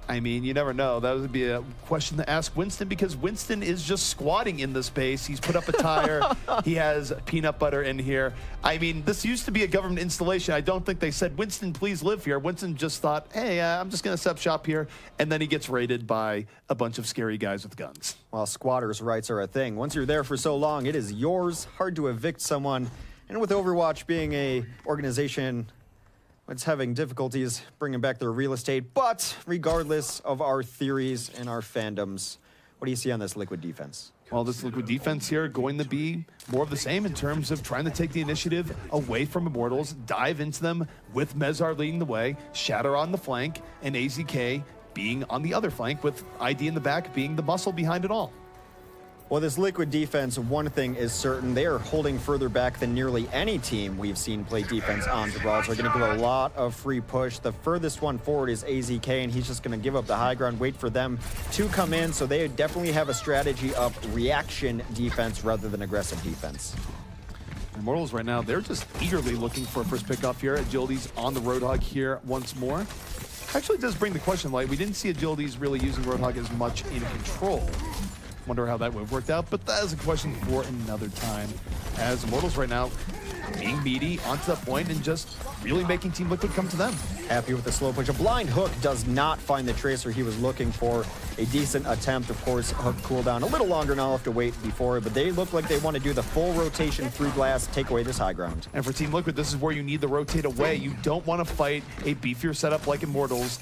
I mean, you never know. That would be a question to ask Winston because Winston is just squatting in this base. He's put up a tire. He has peanut butter in here. I mean, this used to be a government installation. I don't think they said, Winston, please live here. Winston just thought, hey, I'm just going to set up shop here. And then he gets raided by a bunch of scary guys with guns. Well, squatters' rights are a thing. Once you're there for so long, it is yours. Hard to evict someone. And with Overwatch being a organization it's having difficulties bringing back their real estate, but regardless of our theories and our fandoms, what do you see on this Liquid defense? Well, this Liquid defense here going to be more of the same in terms of trying to take the initiative away from Immortals, dive into them with Mezar leading the way, Shatter on the flank, and AZK being on the other flank with ID in the back being the muscle behind it all. Well, this Liquid defense, one thing is certain, they are holding further back than nearly any team we've seen play defense on Gibraltar. They're going to give a lot of free push. The furthest one forward is AZK, and he's just going to give up the high ground, wait for them to come in. So they definitely have a strategy of reaction defense rather than aggressive defense. Immortals right now, they're just eagerly looking for a first pickoff here. Agility's on the Roadhog here once more. Actually does bring the question, like, we didn't see Agility's really using Roadhog as much in control. Wonder how that would have worked out, but that is a question for another time. As Immortals right now being meaty onto that point and just really making Team Liquid come to them. Happy with the slow push. A blind hook does not find the Tracer he was looking for. A decent attempt, of course. Hook cooldown a little longer, and I'll have to wait before it, but they look like they want to do the full rotation through glass, take away this high ground. And for Team Liquid, this is where you need to rotate away. You don't want to fight a beefier setup like Immortals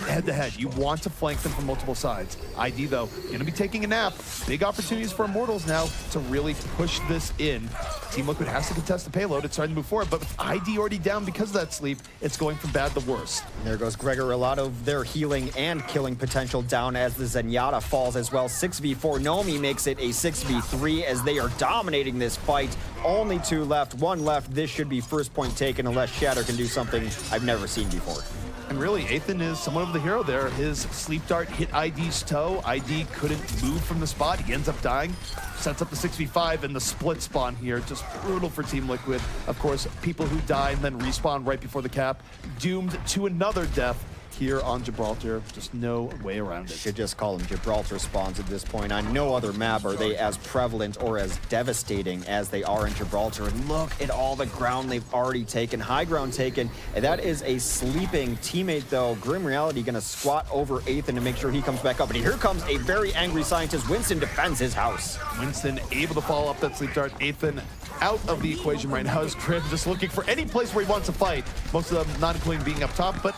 head to head. You want to flank them from multiple sides. ID, though, going to be taking a nap. Big opportunities for Immortals now to really push this in. Team Liquid has to contest the payload. It's starting to move forward, but with ID already down because of that sleep, it's going from bad to worse. And there goes Gregor. A lot of their healing and killing potential down as the Zenyatta falls as well. 6v4. Nomi makes it a 6v3 as they are dominating this fight. Only 2 left, 1 left. This should be first point taken unless Shatter can do something I've never seen before. And really, Ethan is somewhat of the hero there. His sleep dart hit ID's toe. ID couldn't move from the spot. He ends up dying. Sets up the 6v5 and the split spawn here. Just brutal for Team Liquid. Of course, people who die and then respawn right before the cap. Doomed to another death here on Gibraltar. Just no way around it. Should just call them Gibraltar spawns at this point. On no other map are they as prevalent or as devastating as they are in Gibraltar. And look at all the ground they've already taken. High ground taken. And that is a sleeping teammate, though. Grim Reality going to squat over Ethan to make sure he comes back up. And here comes a very angry scientist. Winston defends his house. Winston able to follow up that sleep dart. Ethan out of the equation right now. Is Grim just looking for any place where he wants to fight. Most of them not including being up top, but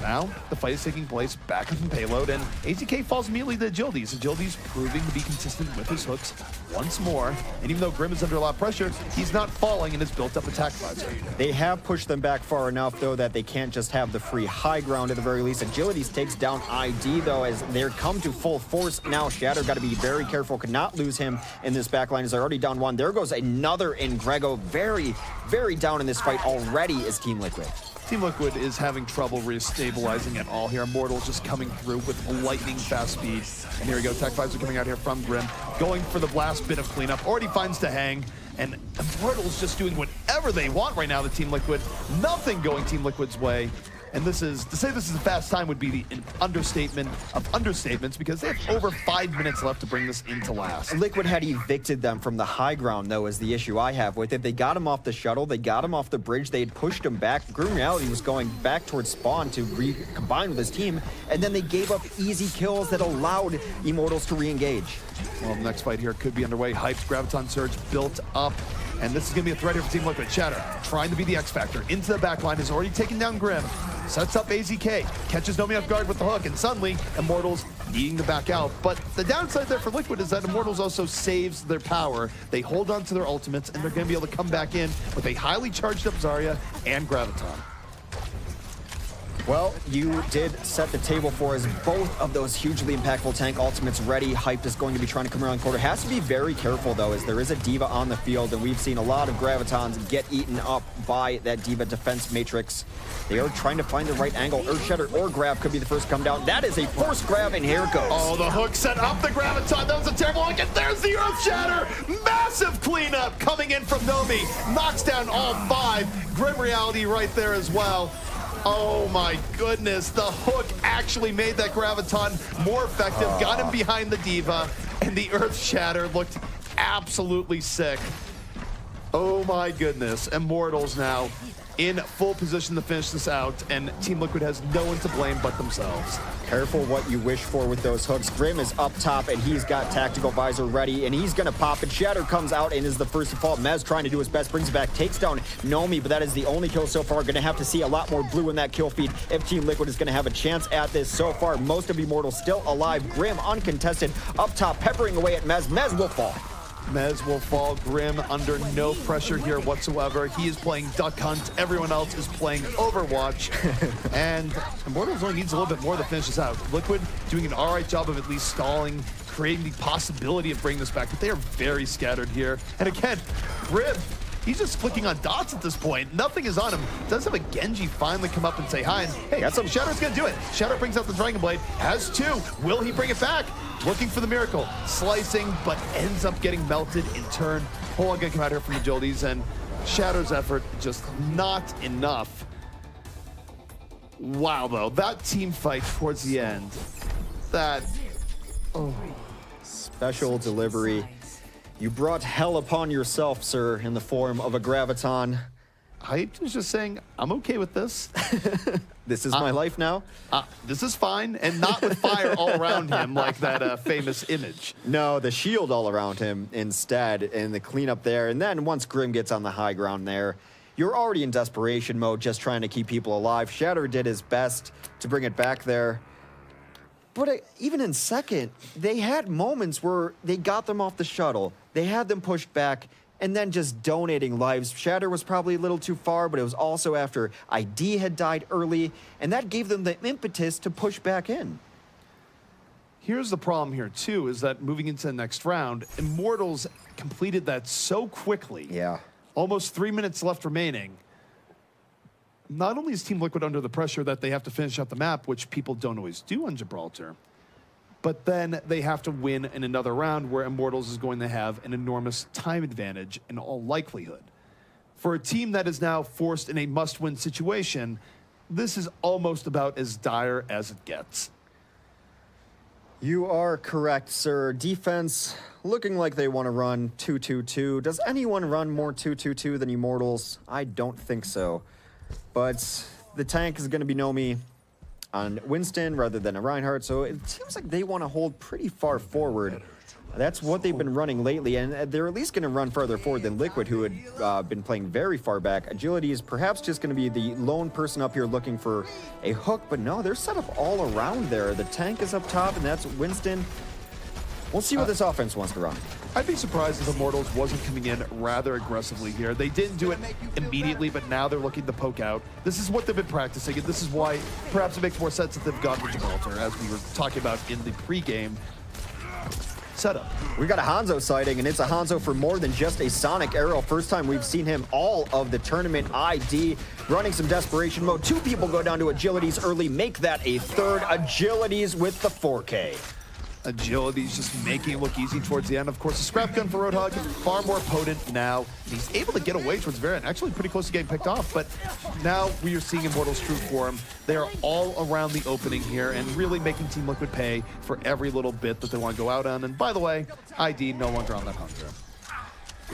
now the fight is taking place back on payload, and AZK falls immediately to Agilities. Agilities proving to be consistent with his hooks once more. And even though Grim is under a lot of pressure, he's not falling in his built-up attack visor. They have pushed them back far enough, though, that they can't just have the free high ground at the very least. Agilities takes down ID, though, as they're come to full force now. Shatter got to be very careful, could not lose him in this backline as they're already down one. There goes another Ingrego. Very, very down in this fight already is Team Liquid. Team Liquid is having trouble restabilizing at all here. Immortals just coming through with lightning fast speed. And here we go, tech visor coming out here from Grim, going for the last bit of cleanup. Already finds the hang. And Immortals just doing whatever they want right now, the Team Liquid. Nothing going Team Liquid's way. And this is, to say this is a fast time would be an understatement of understatements, because they have over 5 minutes left to bring this into last. Liquid had evicted them from the high ground, though, is the issue I have with it. They got him off the shuttle, they got him off the bridge, they had pushed him back. Grim Reality was going back towards spawn to recombine with his team, and then they gave up easy kills that allowed Immortals to re-engage. Well, the next fight here could be underway. Hyped Graviton Surge built up. And this is going to be a threat here for Team Liquid. Shatter trying to be the X Factor. Into the backline, has already taken down Grim. Sets up AZK, catches Nomi off guard with the hook, and suddenly Immortals needing to back out. But the downside there for Liquid is that Immortals also saves their power. They hold on to their ultimates, and they're going to be able to come back in with a highly charged up Zarya and Graviton. Well, you did set the table for us. Both of those hugely impactful tank ultimates ready. Hyped is going to be trying to come around the corner. Has to be very careful, though, as there is a D.Va on the field, and we've seen a lot of Gravitons get eaten up by that D.Va defense matrix. They are trying to find the right angle. Earthshatter or grab could be the first to come down. That is a forced grab, and here it goes. Oh, the hook set up the Graviton. That was a terrible look, and there's the Earthshatter. Massive cleanup coming in from Nomi. Knocks down all 5. Grim Reality right there as well. Oh my goodness, the hook actually made that Graviton more effective, got him behind the D.Va, and the Earthshatter looked absolutely sick. Oh my goodness, Immortals now in full position to finish this out, and Team Liquid has no one to blame but themselves. Careful what you wish for with those hooks. Grim is up top, and he's got Tactical Visor ready, and he's going to pop it. Shatter comes out and is the first to fall. Mez trying to do his best, brings it back, takes down Nomi, but that is the only kill so far. Going to have to see a lot more blue in that kill feed if Team Liquid is going to have a chance at this. So far, most of Immortals still alive. Grim uncontested up top, peppering away at Mez. Mez will fall. Mez will fall. Grim under no pressure here whatsoever. He is playing Duck Hunt. Everyone else is playing Overwatch. And Immortals only needs a little bit more to finish this out. Liquid doing an all right job of at least stalling, creating the possibility of bringing this back, but they are very scattered here. And again, Grim, he's just flicking on dots at this point. Nothing is on him. Does have a Genji finally come up and say hi. And hey, that's something. Shatter's gonna do it. Shatter brings out the Dragon Blade, has 2. Will he bring it back? Looking for the miracle. Slicing, but ends up getting melted in turn. Hole gonna come out here from Agilities, and Shatter's effort just not enough. Wow, though, that team fight towards the end, that, oh. Special delivery. You brought hell upon yourself, sir, in the form of a Graviton. Hyped was just saying, I'm okay with this. This is my life now? This is fine, and not with fire all around him like that famous image. No, the shield all around him instead, and the cleanup there. And then once Grim gets on the high ground there, you're already in desperation mode, just trying to keep people alive. Shatter did his best to bring it back there. But even in second, they had moments where they got them off the shuttle. They had them pushed back, and then just donating lives. Shatter was probably a little too far, but it was also after ID had died early, and that gave them the impetus to push back in. Here's the problem here, too, is that moving into the next round, Immortals completed that so quickly. Yeah. Almost 3 minutes left remaining. Not only is Team Liquid under the pressure that they have to finish out the map, which people don't always do on Gibraltar, but then they have to win in another round where Immortals is going to have an enormous time advantage in all likelihood. For a team that is now forced in a must-win situation, this is almost about as dire as it gets. You are correct, sir. Defense looking like they want to run 2-2-2. Does anyone run more 2-2-2 than Immortals? I don't think so. But the tank is going to be Nomi on Winston rather than a Reinhardt, so it seems like they want to hold pretty far forward. That's what they've been running lately, and they're at least going to run farther forward than Liquid, who had been playing very far back. Agility is perhaps just going to be the lone person up here looking for a hook, but no, they're set up all around there. The tank is up top, and that's Winston. We'll see what this offense wants to run. I'd be surprised if Immortals wasn't coming in rather aggressively here. They didn't do it immediately, but now they're looking to poke out. This is what they've been practicing, and this is why perhaps it makes more sense that they've gone with Gibraltar, as we were talking about in the pregame setup. We got a Hanzo sighting, and it's a Hanzo for more than just a Sonic Arrow. First time we've seen him all of the tournament. ID running some desperation mode. 2 people go down to Agilities early, make that a third. Agilities with the 4K. Agility's just making it look easy towards the end. Of course, the scrap gun for Roadhog, far more potent now. He's able to get away towards Varian, actually pretty close to getting picked off, but now we are seeing Immortals' true form. They are all around the opening here and really making Team Liquid pay for every little bit that they want to go out on. And by the way, ID no longer on that hunger.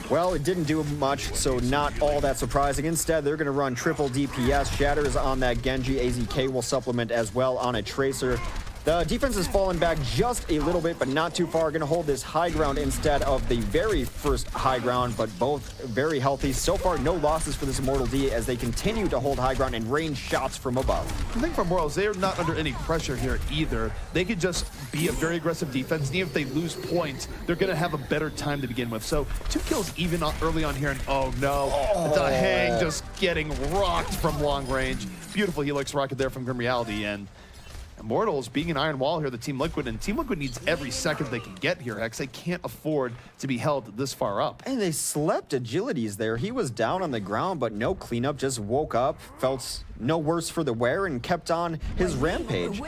Well, it didn't do much, so not all that surprising. Instead, they're going to run triple DPS. Shatters on that Genji. AZK will supplement as well on a Tracer. The defense has fallen back just a little bit, but not too far. Going to hold this high ground instead of the very first high ground, but both very healthy. So far, no losses for this Immortal D as they continue to hold high ground and range shots from above. The thing for Immortals, they are not under any pressure here either. They could just be a very aggressive defense, and even if they lose points, they're going to have a better time to begin with. So 2 kills even early on here, and oh no, the Hang just getting rocked from long range. Beautiful Helix rocket there from Grim Reality, and Immortals being an iron wall here, the Team Liquid, and Team Liquid needs every second they can get here, Hex. They can't afford to be held this far up. And they slept Agilities there. He was down on the ground, but no cleanup, just woke up, felt no worse for the wear, and kept on his rampage.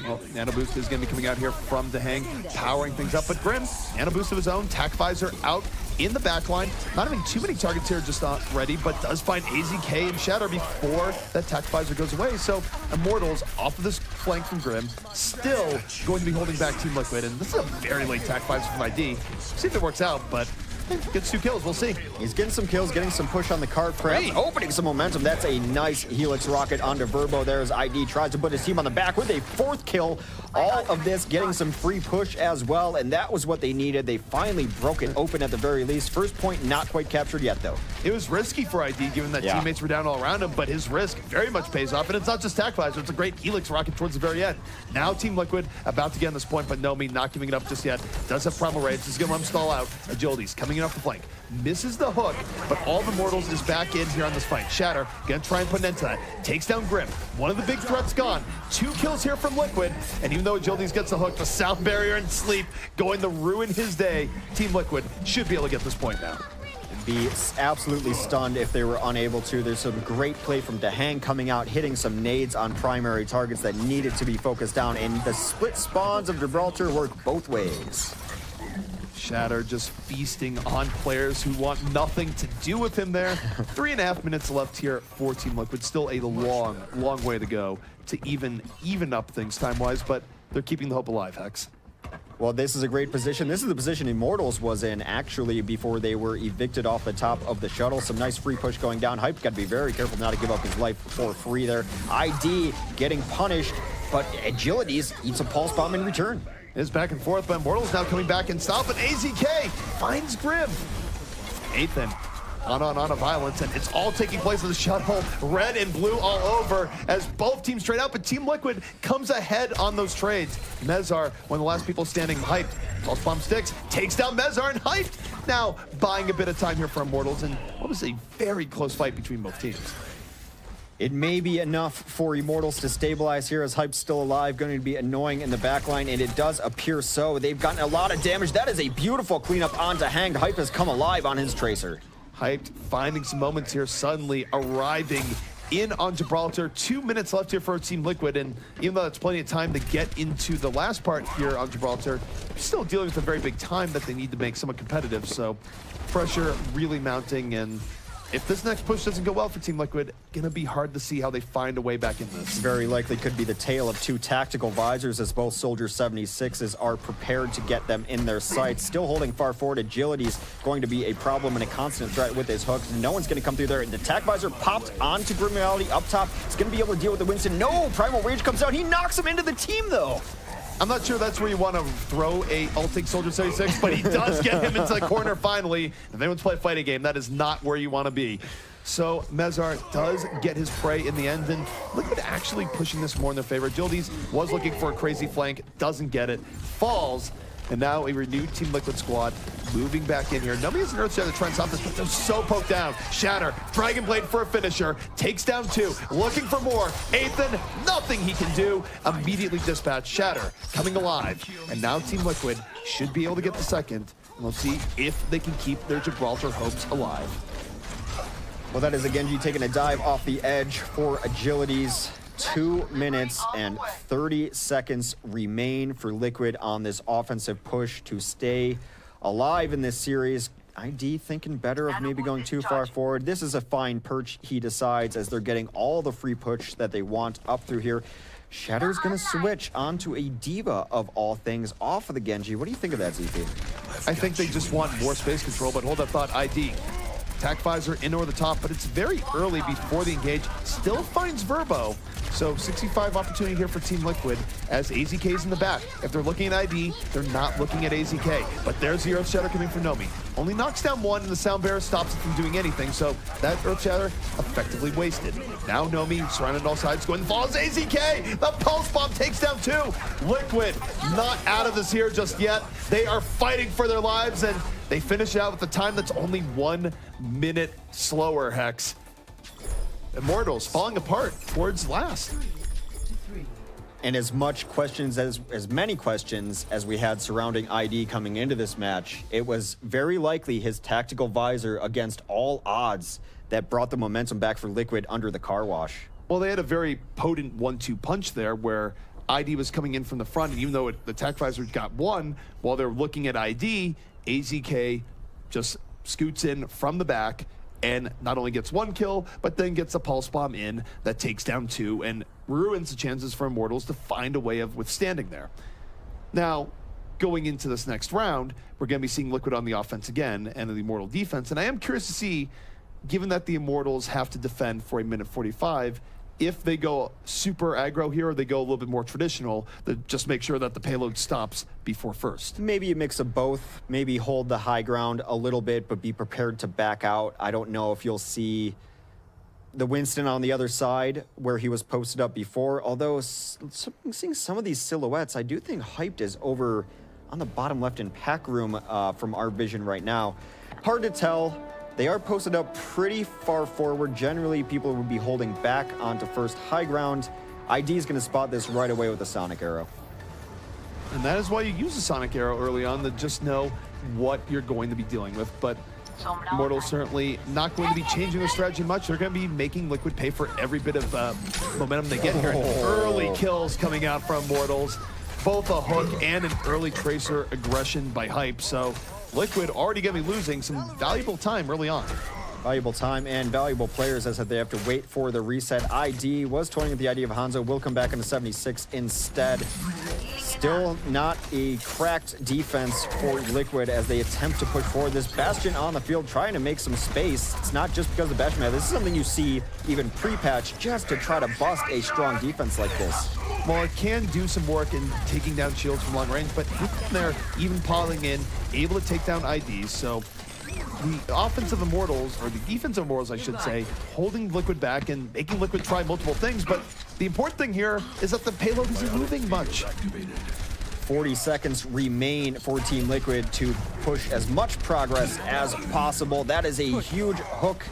Well, Nano Boost is going to be coming out here from the Hang, powering things up, but Grim, Nano Boost of his own, Tac Visor out in the back line. Not having too many targets here just not ready, but does find AZK and Shatter before that Tac Visor goes away. So Immortals off of this flank from Grim, still going to be holding back Team Liquid, and this is a very late Tac Visor from ID. See if it works out, but gets 2 kills, we'll see. He's getting some kills, getting some push on the cart, perhaps opening some momentum. That's a nice Helix rocket onto Verbo. There's ID, tries to put his team on the back with a 4th kill. All of this getting some free push as well, and that was what they needed. They finally broke it open at the very least. First point not quite captured yet, though. It was risky for ID, given that teammates were down all around him, but his risk very much pays off, and it's not just Tac Visor, it's a great Helix rocket towards the very end. Now Team Liquid about to get on this point, but Nomi not giving it up just yet. Does have Primal Rage, is going to let him stall out. Agility's coming in off the flank. Misses the hook, but all the Immortals is back in here on this fight. Shatter gonna try and put an end to that. Takes down Grim. One of the big threats gone. 2 kills here from Liquid, and even though Agilities gets the hook, the sound barrier and sleep going to ruin his day. Team Liquid should be able to get this point now. Be absolutely stunned if they were unable to. There's some great play from Dehang coming out, hitting some nades on primary targets that needed to be focused down, and the split spawns of Gibraltar work both ways. Shatter just feasting on players who want nothing to do with him there. 3.5 minutes left here for Team Liquid. Still a long, long way to go to even up things time-wise, but they're keeping the hope alive, Hex. Well, this is a great position. This is the position Immortals was in, actually, before they were evicted off the top of the shuttle. Some nice free push going down. Hype got to be very careful not to give up his life for free there. ID getting punished, but Agilities eats a pulse bomb in return. It's back and forth, but Immortals now coming back in style, but AZK finds Grim. 8th and on a violence, and it's all taking place in the shuttle. Red and blue all over as both teams trade out, but Team Liquid comes ahead on those trades. Mezar, one of the last people standing, hyped. Pulse bomb sticks, takes down Mezar and hyped. Now buying a bit of time here for Immortals, and what was a very close fight between both teams. It may be enough for Immortals to stabilize here as Hype's still alive, going to be annoying in the backline, and it does appear so. They've gotten a lot of damage. That is a beautiful cleanup onto Hang. Hype has come alive on his Tracer. Hyped, finding some moments here, suddenly arriving in on Gibraltar. 2 minutes left here for Team Liquid, and even though it's plenty of time to get into the last part here on Gibraltar, still dealing with a very big time that they need to make somewhat competitive, so pressure really mounting, and if this next push doesn't go well for Team Liquid, gonna be hard to see how they find a way back in this. Very likely could be the tale of two tactical visors as both Soldier 76s are prepared to get them in their sights. Still holding far forward, Agility's going to be a problem and a constant threat with his hook. No one's going to come through there. The tac visor popped onto Grim Reality up top. He's going to be able to deal with the Winston. No, Primal Rage comes out. He knocks him into the team though. I'm not sure that's where you want to throw a ulting Soldier 76, but he does get him into the corner finally. If anyone's played a fighting game, that is not where you want to be. So Mezar does get his prey in the end, and Liquid actually pushing this more in their favor. Agilities was looking for a crazy flank, doesn't get it, falls, and now a renewed Team Liquid squad moving back in here. Nobody has an Earthshatter that tries to stop this, but they're so poked down. Shatter, Dragon Blade for a finisher, takes down 2, looking for more. Ethan, nothing he can do. Immediately dispatched. Shatter coming alive, and now Team Liquid should be able to get the second. And we'll see if they can keep their Gibraltar hopes alive. Well, that is a Genji taking a dive off the edge for Agilities. 2 minutes and 30 seconds remain for Liquid on this offensive push to stay alive in this series. ID thinking better of maybe going too far forward. This is a fine perch, he decides, as they're getting all the free push that they want up through here. Shatter's gonna switch onto a Diva of all things off of the Genji. What do you think of that, ZP? I think they just want more space control, but hold that thought, ID. Tac visor in over the top, but it's very early before the engage. Still finds Verbo. So 65 opportunity here for Team Liquid as AZK's in the back. If they're looking at ID, they're not looking at AZK. But there's the Earthshatter coming from Nomi. Only knocks down 1 and the Sound Bearer stops it from doing anything. So that Earthshatter effectively wasted. Now Nomi surrounded on all sides, going falls AZK. The Pulse Bomb takes down 2. Liquid not out of this here just yet. They are fighting for their lives, and they finish out with a time that's only 1 minute slower, Hex. Immortals falling apart towards last. And as many questions as we had surrounding ID coming into this match, it was very likely his tactical visor against all odds that brought the momentum back for Liquid under the car wash. Well, they had a very potent 1-2 punch there where ID was coming in from the front, and even though the tac visor got 1, while they're looking at ID, AZK just scoots in from the back and not only gets 1 kill, but then gets a Pulse Bomb in that takes down 2 and ruins the chances for Immortals to find a way of withstanding there. Now, going into this next round, we're going to be seeing Liquid on the offense again and the Immortal defense, and I am curious to see, given that the Immortals have to defend for 1:45, if they go super aggro here or they go a little bit more traditional, to just make sure that the payload stops before first. Maybe a mix of both. Maybe hold the high ground a little bit, but be prepared to back out. I don't know if you'll see the Winston on the other side where he was posted up before, although seeing some of these silhouettes, I do think Hyped is over on the bottom left in pack room from our vision right now. Hard to tell. They are posted up pretty far forward. Generally, people would be holding back onto first high ground. ID is going to spot this right away with a Sonic Arrow. And that is why you use a Sonic Arrow early on, to just know what you're going to be dealing with. But Immortals certainly not going to be changing their strategy much. They're going to be making Liquid pay for every bit of momentum they get here. And early kills coming out from Immortals. Both a hook and an early Tracer aggression by Hype. So Liquid already going to be losing some valuable time early on. Valuable time and valuable players as they have to wait for the reset. ID was toying with the idea of Hanzo, will come back into 76 instead. Still not a cracked defense for Liquid as they attempt to push forward. This Bastion on the field trying to make some space. It's not just because of the Bastion. This is something you see even pre-patch just to try to bust a strong defense like this. Well, it can do some work in taking down shields from long range, but they're even piling in, able to take down IDs. So the offensive Immortals, or the defensive Immortals, I should say, holding Liquid back and making Liquid try multiple things. But the important thing here is that the payload isn't moving much. 40 seconds remain for Team Liquid to push as much progress as possible. That is a huge hook.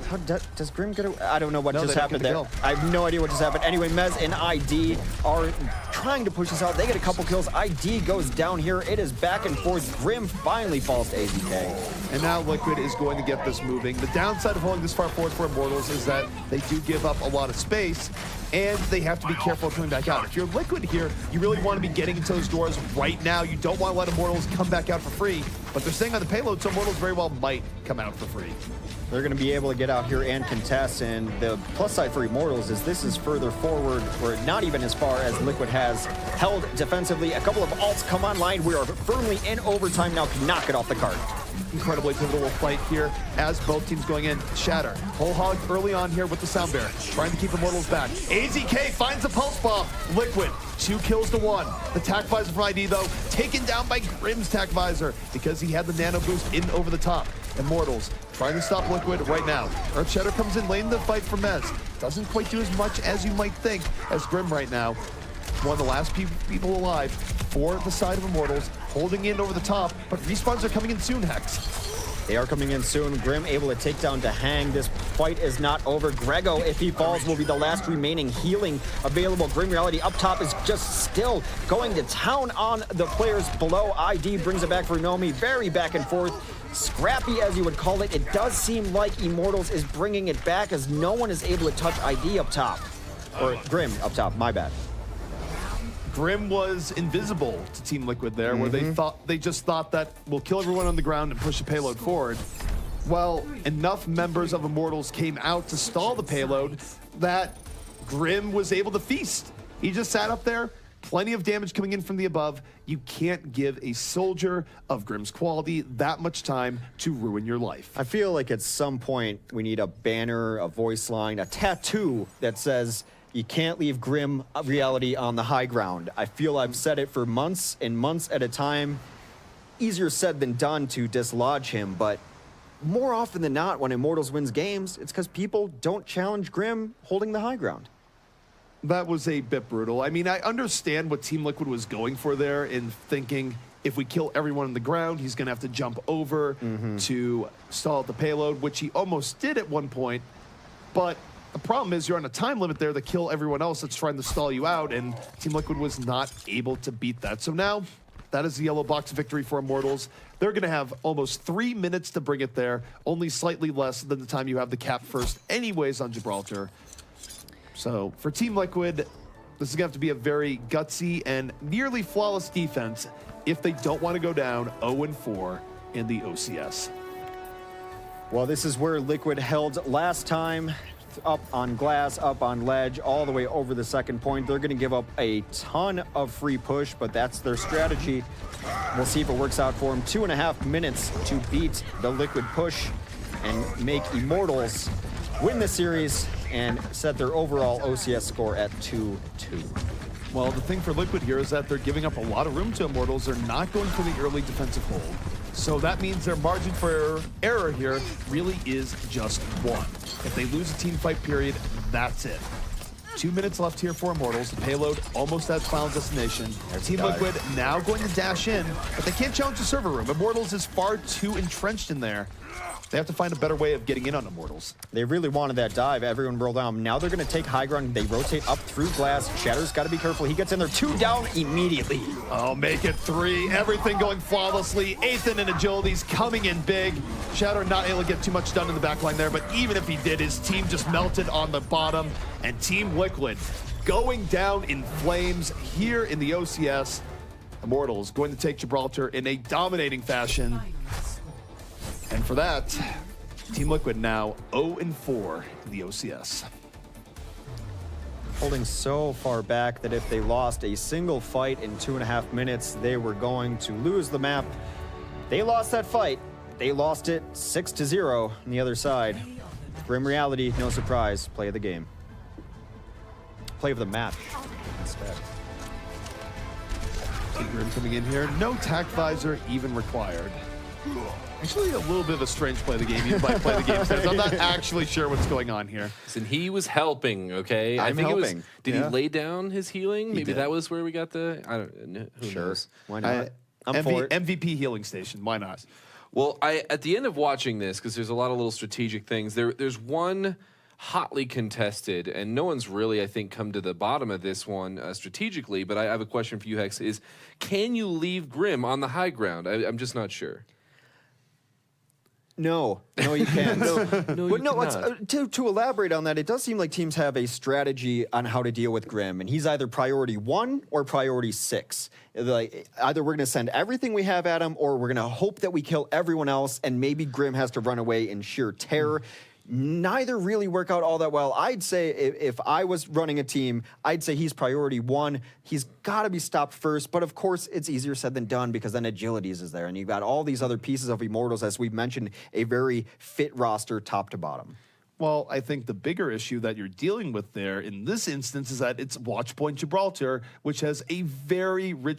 How does Grim get away? I don't know what just happened there. I have no idea what just happened. Anyway, Mez and ID are trying to push this out. They get a couple kills. ID goes down here. It is back and forth. Grim finally falls to AZK. And now Liquid is going to get this moving. The downside of holding this far forward for Immortals is that they do give up a lot of space, and they have to be careful coming back out. If you're Liquid here, you really want to be getting into those doors right now. You don't want to let Immortals come back out for free, but they're staying on the payload, so Immortals very well might come out for free. They're going to be able to get out here and contest, and the plus side for Immortals is this is further forward, or not even as far as Liquid has held defensively. A couple of ults come online. We are firmly in overtime now. Knock it off the card. Incredibly pivotal fight here as both teams going in. Shatter, whole hog early on here with the Sound Bear, trying to keep Immortals back. AZK finds a pulse bomb. Liquid, 2 kills to 1. The tac visor from ID though, taken down by Grimm's tac visor because he had the nano boost in over the top. Immortals trying to stop Liquid right now. Earthshatter comes in lane the fight for Mez. Doesn't quite do as much as you might think as Grimm right now. One of the last people alive for the side of Immortals, holding in over the top, but respawns are coming in soon, Hex. They are coming in soon. Grimm able to take down Dahang. This fight is not over. Grego, if he falls, will be the last remaining healing available. Grim Reality up top is just still going to town on the players below. ID brings it back for Nomi. Very back and forth. Scrappy, as you would call it. It does seem like Immortals is bringing it back as no one is able to touch ID up top. Or Grimm up top, my bad. Grimm was invisible to Team Liquid there, where they just thought that we'll kill everyone on the ground and push the payload forward. Well, enough members of Immortals came out to stall the payload that Grimm was able to feast. He just sat up there, plenty of damage coming in from the above. You can't give a soldier of Grimm's quality that much time to ruin your life. I feel like at some point we need a banner, a voice line, a tattoo that says, "You can't leave Grim Reality on the high ground." I feel I've said it for months and months at a time. Easier said than done to dislodge him, but more often than not, when Immortals wins games, it's because people don't challenge Grim holding the high ground. That was a bit brutal. I mean, I understand what Team Liquid was going for there in thinking if we kill everyone on the ground, he's going to have to jump over to stall out the payload, which he almost did at one point, but the problem is you're on a time limit there to kill everyone else that's trying to stall you out, and Team Liquid was not able to beat that. So now, that is the yellow box victory for Immortals. They're going to have almost 3 minutes to bring it there, only slightly less than the time you have the cap first anyways on Gibraltar. So for Team Liquid, this is going to have to be a very gutsy and nearly flawless defense if they don't want to go down 0-4 in the OCS. Well, this is where Liquid held last time. Up on glass, up on ledge, all the way over the second point. They're going to give up a ton of free push, but that's their strategy. We'll see if it works out for them. 2.5 minutes to beat the Liquid push and make Immortals win the series and set their overall OCS score at 2-2. Well, the thing for Liquid here is that they're giving up a lot of room to Immortals. They're not going for the early defensive hold. So that means their margin for error here really is just 1. If they lose a team fight period, that's it. 2 minutes left here for Immortals. The payload almost at final destination. Team Liquid now going to dash in, but they can't challenge the server room. Immortals is far too entrenched in there. They have to find a better way of getting in on Immortals. They really wanted that dive. Everyone rolled down. Now they're going to take high ground. They rotate up through glass. Shatter's got to be careful. He gets in there. 2 down immediately. Oh, make it 3. Everything going flawlessly. Ethan and Agility's coming in big. Shatter not able to get too much done in the backline there, but even if he did, his team just melted on the bottom. And Team Liquid going down in flames here in the OCS. Immortals going to take Gibraltar in a dominating fashion. And for that, Team Liquid now 0-4 in the OCS. Holding so far back that if they lost a single fight in 2.5 minutes, they were going to lose the map. They lost that fight. They lost it 6-0 on the other side. Grim Reality, no surprise, play of the game. Play of the match instead. Team Grim coming in here. No tac visor even required. Actually, a little bit of a strange play of the game. You might play the game says. I'm not actually sure what's going on here. And he was helping, okay? I'm helping. Did he lay down his healing? Maybe did. that was where we got the... I don't know. Who knows? Why not? I'm for it. MVP healing station. Why not? Well, at the end of watching this, because there's a lot of little strategic things, there's one hotly contested, and no one's really, I think, come to the bottom of this one strategically, but I have a question for you, Hex, is can you leave Grim on the high ground? I'm just not sure. No, you can't. No, you But no, cannot. to elaborate on that, it does seem like teams have a strategy on how to deal with Grim, and he's either priority 1 or priority 6. Like either we're going to send everything we have at him, or we're going to hope that we kill everyone else, and maybe Grim has to run away in sheer terror. Neither really work out all that well. I'd say if I was running a team, I'd say he's priority 1. He's got to be stopped first, but of course it's easier said than done because then Agilities is there, and you've got all these other pieces of Immortals, as we've mentioned, a very fit roster top to bottom. Well, I think the bigger issue that you're dealing with there in this instance is that it's Watchpoint Gibraltar, which has a very rich